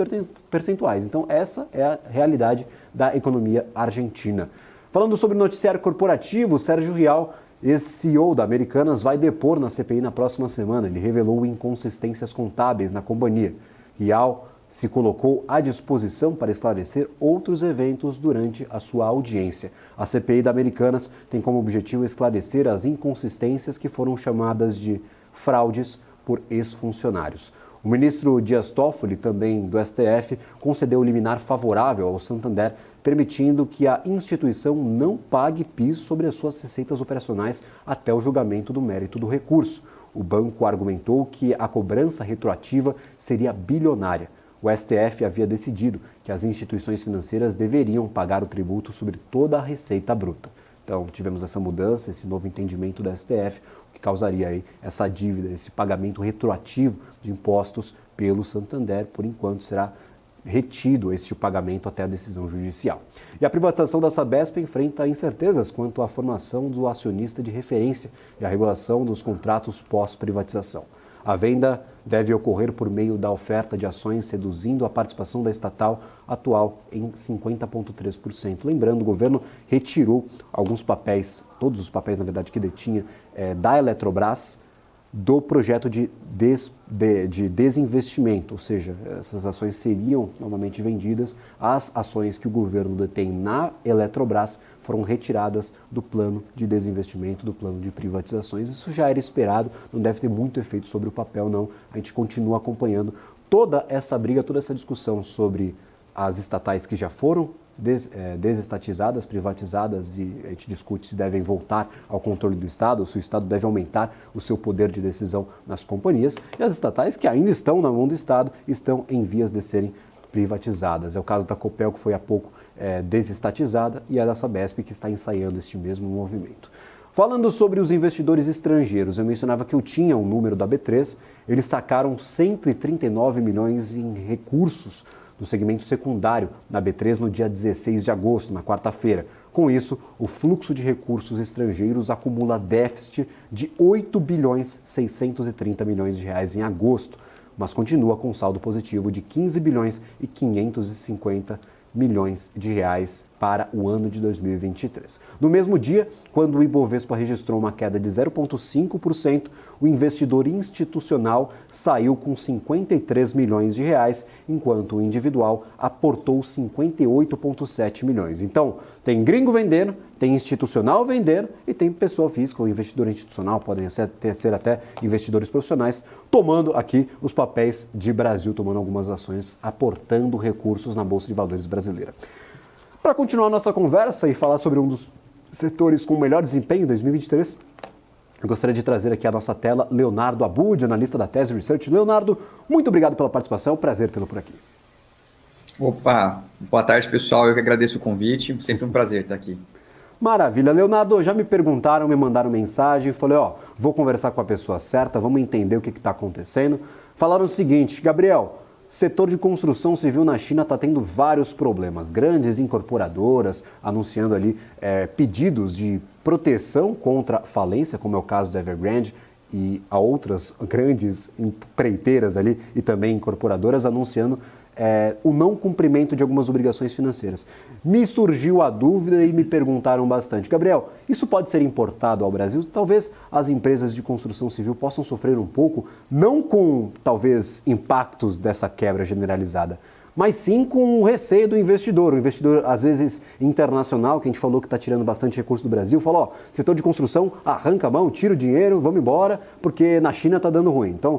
percentuais. Então, essa é a realidade da economia argentina. Falando sobre o noticiário corporativo, Sérgio Rial, ex-CEO da Americanas, vai depor na CPI na próxima semana. Ele revelou inconsistências contábeis na companhia. Rial se colocou à disposição para esclarecer outros eventos durante a sua audiência. A CPI da Americanas tem como objetivo esclarecer as inconsistências que foram chamadas de fraudes por ex-funcionários. O ministro Dias Toffoli, também do STF, concedeu liminar favorável ao Santander, permitindo que a instituição não pague PIS sobre as suas receitas operacionais até o julgamento do mérito do recurso. O banco argumentou que a cobrança retroativa seria bilionária. O STF havia decidido que as instituições financeiras deveriam pagar o tributo sobre toda a receita bruta. Então, tivemos essa mudança, esse novo entendimento do STF, o que causaria aí essa dívida, esse pagamento retroativo de impostos pelo Santander. Por enquanto, será retido este pagamento até a decisão judicial. E a privatização da Sabesp enfrenta incertezas quanto à formação do acionista de referência e a regulação dos contratos pós-privatização. A venda deve ocorrer por meio da oferta de ações, reduzindo a participação da estatal atual em 50,3%. Lembrando, o governo retirou alguns papéis, todos os papéis, na verdade, que detinha da Eletrobras, do projeto de desinvestimento, ou seja, essas ações seriam novamente vendidas. As ações que o governo detém na Eletrobras foram retiradas do plano de desinvestimento, do plano de privatizações. Isso já era esperado, não deve ter muito efeito sobre o papel, não. A gente continua acompanhando toda essa briga, toda essa discussão sobre as estatais que já foram desestatizadas, privatizadas, e a gente discute se devem voltar ao controle do Estado, ou se o Estado deve aumentar o seu poder de decisão nas companhias, e as estatais que ainda estão na mão do Estado estão em vias de serem privatizadas. É o caso da Copel, que foi há pouco desestatizada, e a da Sabesp, que está ensaiando este mesmo movimento. Falando sobre os investidores estrangeiros, eu mencionava que eu tinha um número da B3, eles sacaram 139 milhões em recursos do segmento secundário na B3 no dia 16 de agosto, na quarta-feira. Com isso, o fluxo de recursos estrangeiros acumula déficit de 8 bilhões 630 milhões de reais em agosto, mas continua com saldo positivo de 15 bilhões e 550 milhões de reais para o ano de 2023. No mesmo dia, quando o Ibovespa registrou uma queda de 0,5%, o investidor institucional saiu com 53 milhões de reais, enquanto o individual aportou 58,7 milhões. Então, tem gringo vendendo, tem institucional vendendo e tem pessoa física ou investidor institucional, podem ser até investidores profissionais, tomando aqui os papéis de Brasil, tomando algumas ações, aportando recursos na Bolsa de Valores brasileira. Para continuar a nossa conversa e falar sobre um dos setores com melhor desempenho em 2023, eu gostaria de trazer aqui à nossa tela Leonardo Abud, analista da Tese Research. Leonardo, muito obrigado pela participação, é um prazer tê-lo por aqui. Opa, boa tarde pessoal, eu que agradeço o convite, sempre um prazer estar aqui. Maravilha. Leonardo, já me perguntaram, me mandaram mensagem, falei, vou conversar com a pessoa certa, vamos entender o que está acontecendo. Falaram o seguinte, Gabriel, setor de construção civil na China está tendo vários problemas. Grandes incorporadoras anunciando ali pedidos de proteção contra falência, como é o caso da Evergrande, e a outras grandes empreiteiras ali e também incorporadoras anunciando o não cumprimento de algumas obrigações financeiras. Me surgiu a dúvida e me perguntaram bastante, Gabriel, isso pode ser importado ao Brasil? Talvez as empresas de construção civil possam sofrer um pouco, não com talvez impactos dessa quebra generalizada, mas sim com o receio do investidor. O investidor, às vezes, internacional, que a gente falou que está tirando bastante recurso do Brasil, falou, setor de construção, arranca a mão, tira o dinheiro, vamos embora, porque na China está dando ruim. Então,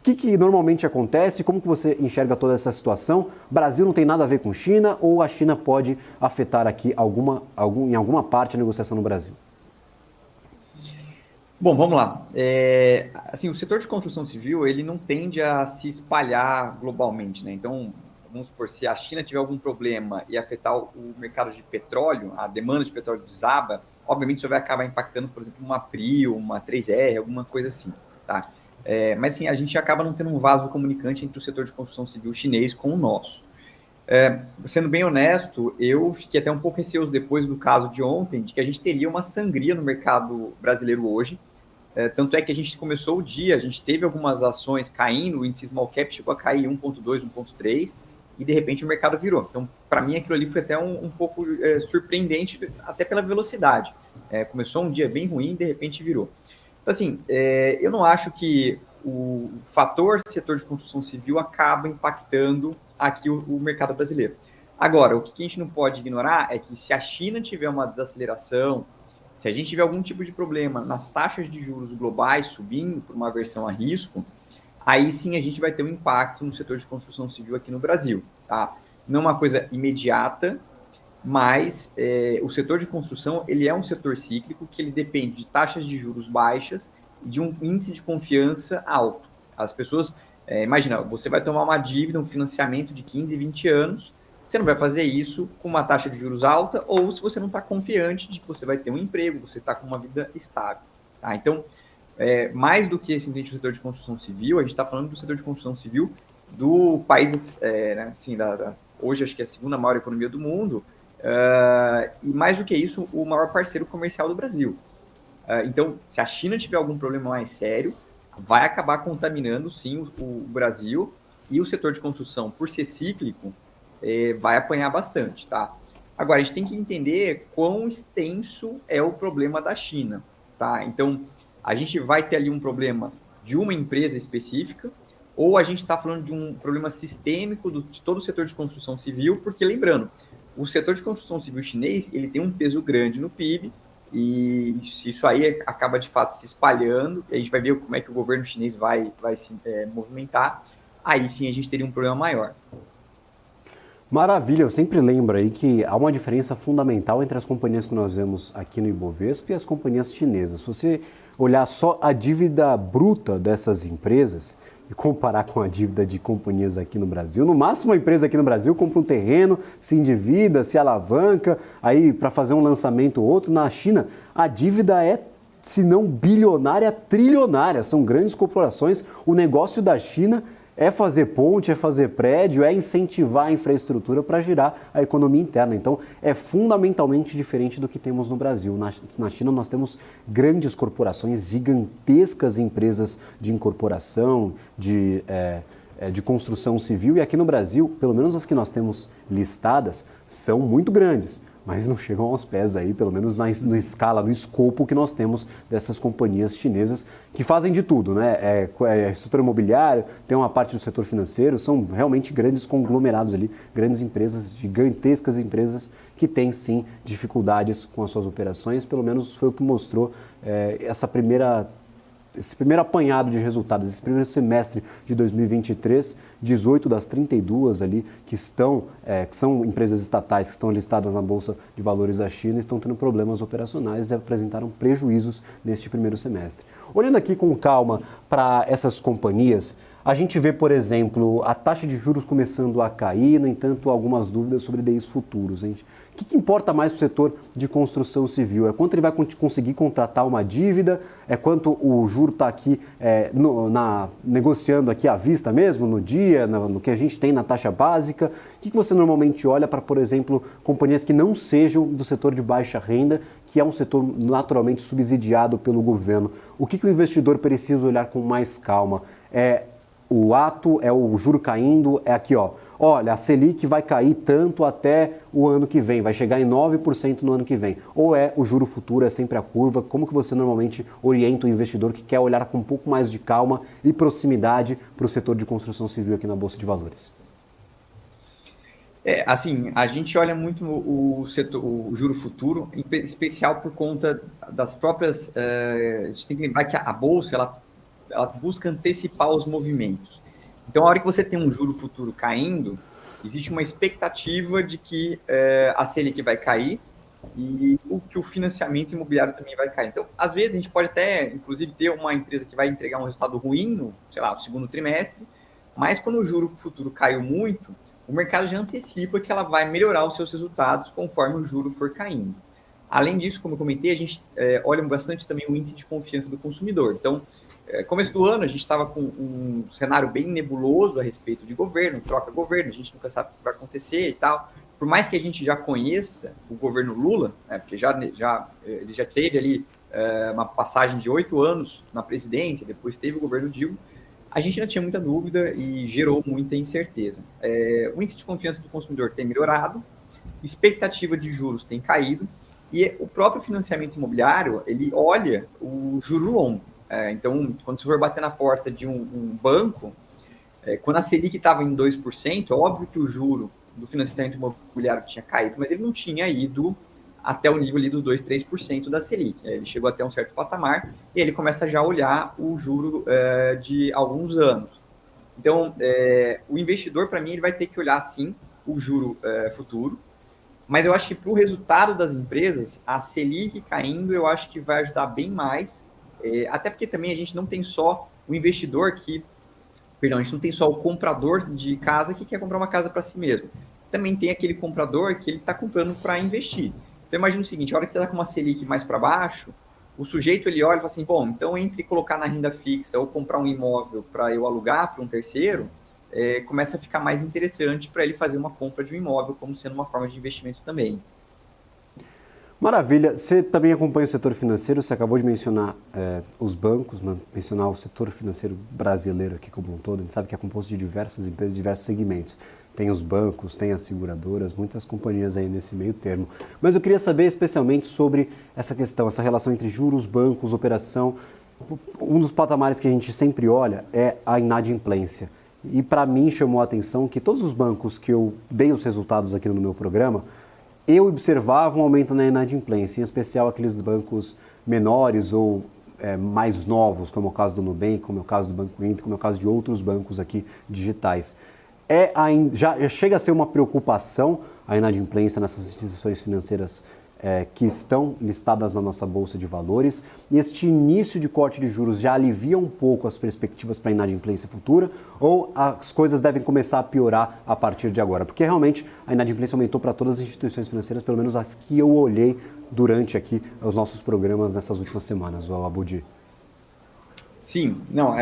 o que normalmente acontece? Como que você enxerga toda essa situação? Brasil não tem nada a ver com China ou a China pode afetar aqui em alguma parte a negociação no Brasil? Bom, vamos lá. Assim, o setor de construção civil, ele não tende a se espalhar globalmente, né? Então, vamos supor, se a China tiver algum problema e afetar o mercado de petróleo, a demanda de petróleo desaba, obviamente isso vai acabar impactando, por exemplo, uma Prio, uma 3R, alguma coisa assim, tá? Mas sim, a gente acaba não tendo um vaso comunicante entre o setor de construção civil chinês com o nosso. Sendo bem honesto, eu fiquei até um pouco receoso depois do caso de ontem, de que a gente teria uma sangria no mercado brasileiro hoje. Tanto é que a gente começou o dia, a gente teve algumas ações caindo, o índice small cap chegou a cair 1,2, 1,3, e de repente o mercado virou. Então, para mim, aquilo ali foi até um pouco surpreendente, até pela velocidade. Começou um dia bem ruim e de repente virou. Então, assim, eu não acho que o fator setor de construção civil acaba impactando aqui o mercado brasileiro. Agora, o que a gente não pode ignorar é que se a China tiver uma desaceleração, se a gente tiver algum tipo de problema nas taxas de juros globais subindo por uma aversão a risco, aí sim a gente vai ter um impacto no setor de construção civil aqui no Brasil, tá? Não é uma coisa imediata, mas o setor de construção, ele é um setor cíclico que ele depende de taxas de juros baixas e de um índice de confiança alto. As pessoas, imagina, você vai tomar uma dívida, um financiamento de 15, 20 anos, você não vai fazer isso com uma taxa de juros alta ou se você não está confiante de que você vai ter um emprego, você está com uma vida estável, tá? Então, mais do que simplesmente o setor de construção civil, a gente está falando do setor de construção civil do país, né, assim, hoje acho que é a segunda maior economia do mundo, e mais do que isso, o maior parceiro comercial do Brasil. Então, se a China tiver algum problema mais sério, vai acabar contaminando, sim, o Brasil, e o setor de construção, por ser cíclico, vai apanhar bastante, tá? Agora, a gente tem que entender quão extenso é o problema da China, tá? Então, a gente vai ter ali um problema de uma empresa específica, ou a gente está falando de um problema sistêmico de todo o setor de construção civil, porque, lembrando, o setor de construção civil chinês, ele tem um peso grande no PIB, e se isso aí acaba, de fato, se espalhando, e a gente vai ver como é que o governo chinês vai se movimentar, aí sim a gente teria um problema maior. Maravilha, eu sempre lembro aí que há uma diferença fundamental entre as companhias que nós vemos aqui no Ibovespa e as companhias chinesas. Se você olhar só a dívida bruta dessas empresas e comparar com a dívida de companhias aqui no Brasil, no máximo uma empresa aqui no Brasil compra um terreno, se endivida, se alavanca, aí para fazer um lançamento ou outro. Na China, a dívida é, se não bilionária, trilionária. São grandes corporações. O negócio da China é fazer ponte, é fazer prédio, é incentivar a infraestrutura para girar a economia interna. Então, é fundamentalmente diferente do que temos no Brasil. Na China, nós temos grandes corporações, gigantescas empresas de incorporação, de construção civil. E aqui no Brasil, pelo menos as que nós temos listadas, são muito grandes, mas não chegam aos pés aí, pelo menos na escala, no escopo que nós temos dessas companhias chinesas que fazem de tudo, né? Setor imobiliário, tem uma parte do setor financeiro, são realmente grandes conglomerados ali, grandes empresas, gigantescas empresas que têm sim dificuldades com as suas operações, pelo menos foi o que mostrou esse primeiro apanhado de resultados, esse primeiro semestre de 2023, 18 das 32 ali que são empresas estatais que estão listadas na Bolsa de Valores da China, estão tendo problemas operacionais e apresentaram prejuízos neste primeiro semestre. Olhando aqui com calma para essas companhias, A gente vê, por exemplo, a taxa de juros começando a cair, no entanto, algumas dúvidas sobre DIs futuros. Gente. O que importa mais para o setor de construção civil? É quanto ele vai conseguir contratar uma dívida? É quanto o juro está aqui negociando aqui à vista mesmo, no dia, no que a gente tem na taxa básica? O que você normalmente olha para, por exemplo, companhias que não sejam do setor de baixa renda, que é um setor naturalmente subsidiado pelo governo? O que o investidor precisa olhar com mais calma? É o ato, é o juro caindo, é aqui, ó. Olha, a Selic vai cair tanto até o ano que vem, vai chegar em 9% no ano que vem. Ou é o juro futuro, é sempre a curva? Como que você normalmente orienta o investidor que quer olhar com um pouco mais de calma e proximidade para o setor de construção civil aqui na Bolsa de Valores? Assim, a gente olha muito o juro futuro, em especial por conta das próprias... a gente tem que lembrar que a Bolsa, ela busca antecipar os movimentos. Então, a hora que você tem um juro futuro caindo, existe uma expectativa de que a Selic vai cair e que o financiamento imobiliário também vai cair. Então, às vezes, a gente pode até, inclusive, ter uma empresa que vai entregar um resultado ruim no, no segundo trimestre, mas quando o juro futuro caiu muito, o mercado já antecipa que ela vai melhorar os seus resultados conforme o juro for caindo. Além disso, como eu comentei, a gente olha bastante também o índice de confiança do consumidor. Então, começo do ano, a gente estava com um cenário bem nebuloso a respeito de governo, troca governo, a gente nunca sabe o que vai acontecer e tal. Por mais que a gente já conheça o governo Lula, porque ele já teve ali uma passagem de 8 anos na presidência, depois teve o governo Dilma, a gente ainda tinha muita dúvida e gerou muita incerteza. O índice de confiança do consumidor tem melhorado, expectativa de juros tem caído, e o próprio financiamento imobiliário, ele olha o juro longo. Então, quando você for bater na porta de um banco, quando a Selic estava em 2%, é óbvio que o juro do financiamento imobiliário tinha caído, mas ele não tinha ido até o nível ali dos 2%, 3% da Selic. Ele chegou até um certo patamar e ele começa já a olhar o juro de alguns anos. Então, o investidor, para mim, ele vai ter que olhar, sim, o juro futuro, mas eu acho que para o resultado das empresas, a Selic caindo, eu acho que vai ajudar bem mais, até porque também a gente não tem só o investidor a gente não tem só o comprador de casa que quer comprar uma casa para si mesmo. Também tem aquele comprador que ele está comprando para investir. Então, imagina o seguinte, a hora que você está com uma Selic mais para baixo, o sujeito ele olha e fala assim, bom, então entre colocar na renda fixa ou comprar um imóvel para eu alugar para um terceiro, começa a ficar mais interessante para ele fazer uma compra de um imóvel como sendo uma forma de investimento também. Maravilha. Você também acompanha o setor financeiro, você acabou de mencionar os bancos, mencionar o setor financeiro brasileiro aqui como um todo. A gente sabe que é composto de diversas empresas, diversos segmentos. Tem os bancos, tem as seguradoras, muitas companhias aí nesse meio termo. Mas eu queria saber especialmente sobre essa questão, essa relação entre juros, bancos, operação. Um dos patamares que a gente sempre olha é a inadimplência. E para mim chamou a atenção que todos os bancos que eu dei os resultados aqui no meu programa, eu observava um aumento na inadimplência, em especial aqueles bancos menores ou mais novos, como é o caso do Nubank, como é o caso do Banco Inter, como é o caso de outros bancos aqui digitais. Já chega a ser uma preocupação a inadimplência nessas instituições financeiras que estão listadas na nossa Bolsa de Valores, e este início de corte de juros já alivia um pouco as perspectivas para a inadimplência futura, ou as coisas devem começar a piorar a partir de agora? Porque realmente a inadimplência aumentou para todas as instituições financeiras, pelo menos as que eu olhei durante aqui os nossos programas nessas últimas semanas, o Abudi. Sim, não,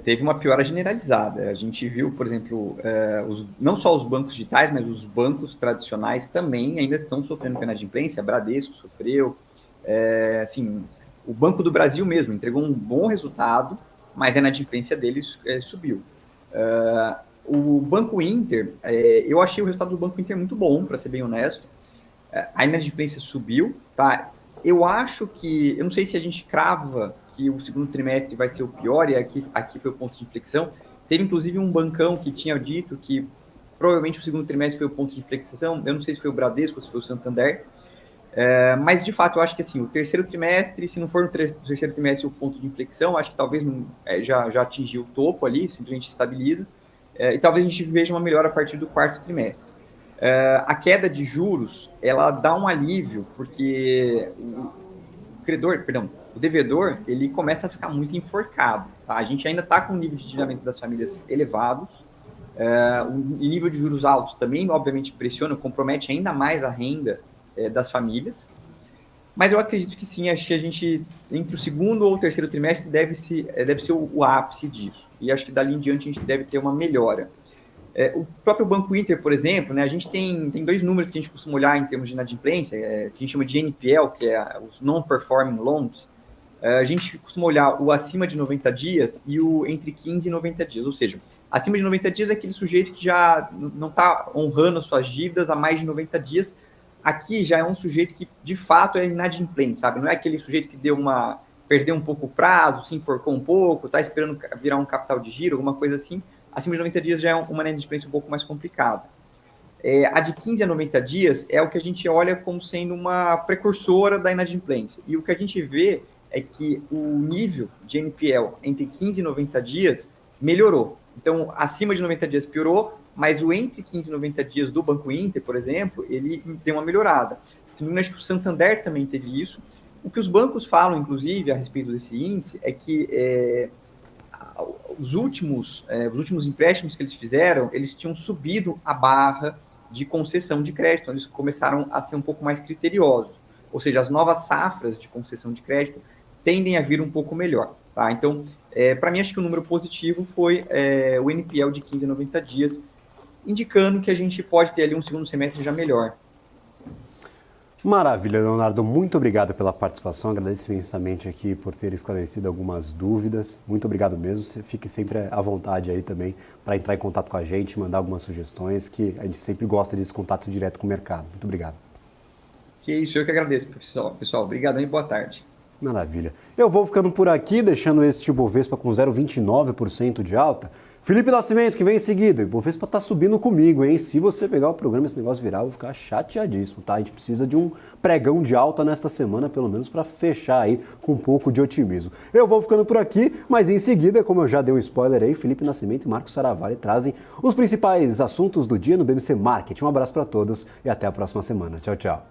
teve uma piora generalizada. A gente viu, por exemplo, não só os bancos digitais, mas os bancos tradicionais também ainda estão sofrendo com a inadimplência. A Bradesco sofreu, assim, o Banco do Brasil mesmo entregou um bom resultado, mas a inadimplência deles subiu. O Banco Inter, eu achei o resultado do Banco Inter muito bom, para ser bem honesto. A inadimplência subiu, tá? Eu acho que, eu não sei se a gente crava que o segundo trimestre vai ser o pior, e aqui foi o ponto de inflexão. Teve, inclusive, um bancão que tinha dito que provavelmente o segundo trimestre foi o ponto de inflexão. Eu não sei se foi o Bradesco ou se foi o Santander. Mas, de fato, eu acho que assim, o terceiro trimestre, se não for no terceiro trimestre o ponto de inflexão, acho que talvez já atingiu o topo ali, simplesmente estabiliza. E talvez a gente veja uma melhora a partir do quarto trimestre. A queda de juros, ela dá um alívio, porque o devedor, ele começa a ficar muito enforcado. Tá? A gente ainda está com o nível de endividamento das famílias elevados, o nível de juros altos também, obviamente, pressiona, compromete ainda mais a renda das famílias. Mas eu acredito que sim, acho que a gente, entre o segundo ou o terceiro trimestre, deve ser o ápice disso. E acho que dali em diante a gente deve ter uma melhora. O próprio Banco Inter, por exemplo, né, a gente tem 2 números que a gente costuma olhar em termos de inadimplência, que a gente chama de NPL, que é os Non-Performing Loans. A gente costuma olhar o acima de 90 dias e o entre 15 e 90 dias. Ou seja, acima de 90 dias é aquele sujeito que já não está honrando as suas dívidas há mais de 90 dias. Aqui já é um sujeito que, de fato, é inadimplente, sabe? Não é aquele sujeito que perdeu um pouco o prazo, se enforcou um pouco, está esperando virar um capital de giro, alguma coisa assim. Acima de 90 dias já é uma inadimplência um pouco mais complicada. A de 15 a 90 dias é o que a gente olha como sendo uma precursora da inadimplência. E o que a gente vê é que o nível de NPL entre 15 e 90 dias melhorou. Então, acima de 90 dias piorou, mas o entre 15 e 90 dias do Banco Inter, por exemplo, ele deu uma melhorada. Se não me engano, acho que o Santander também teve isso. O que os bancos falam, inclusive, a respeito desse índice, é que os últimos empréstimos que eles fizeram, eles tinham subido a barra de concessão de crédito, eles começaram a ser um pouco mais criteriosos. Ou seja, as novas safras de concessão de crédito tendem a vir um pouco melhor. Tá? Então, para mim, acho que o número positivo foi o NPL de 15 a 90 dias, indicando que a gente pode ter ali um segundo semestre já melhor. Maravilha, Leonardo. Muito obrigado pela participação. Agradeço imensamente aqui por ter esclarecido algumas dúvidas. Muito obrigado mesmo. Você fique sempre à vontade aí também para entrar em contato com a gente, mandar algumas sugestões, que a gente sempre gosta desse contato direto com o mercado. Muito obrigado. Que isso, eu que agradeço, pessoal. Obrigadão e boa tarde. Maravilha. Eu vou ficando por aqui, deixando este Ibovespa com 0,29% de alta. Felipe Nascimento, que vem em seguida. O Ibovespa tá subindo comigo, hein? Se você pegar o programa e esse negócio virar, eu vou ficar chateadíssimo, tá? A gente precisa de um pregão de alta nesta semana, pelo menos para fechar aí com um pouco de otimismo. Eu vou ficando por aqui, mas em seguida, como eu já dei um spoiler aí, Felipe Nascimento e Marcos Saravari trazem os principais assuntos do dia no BMC Market. Um abraço para todos e até a próxima semana. Tchau, tchau.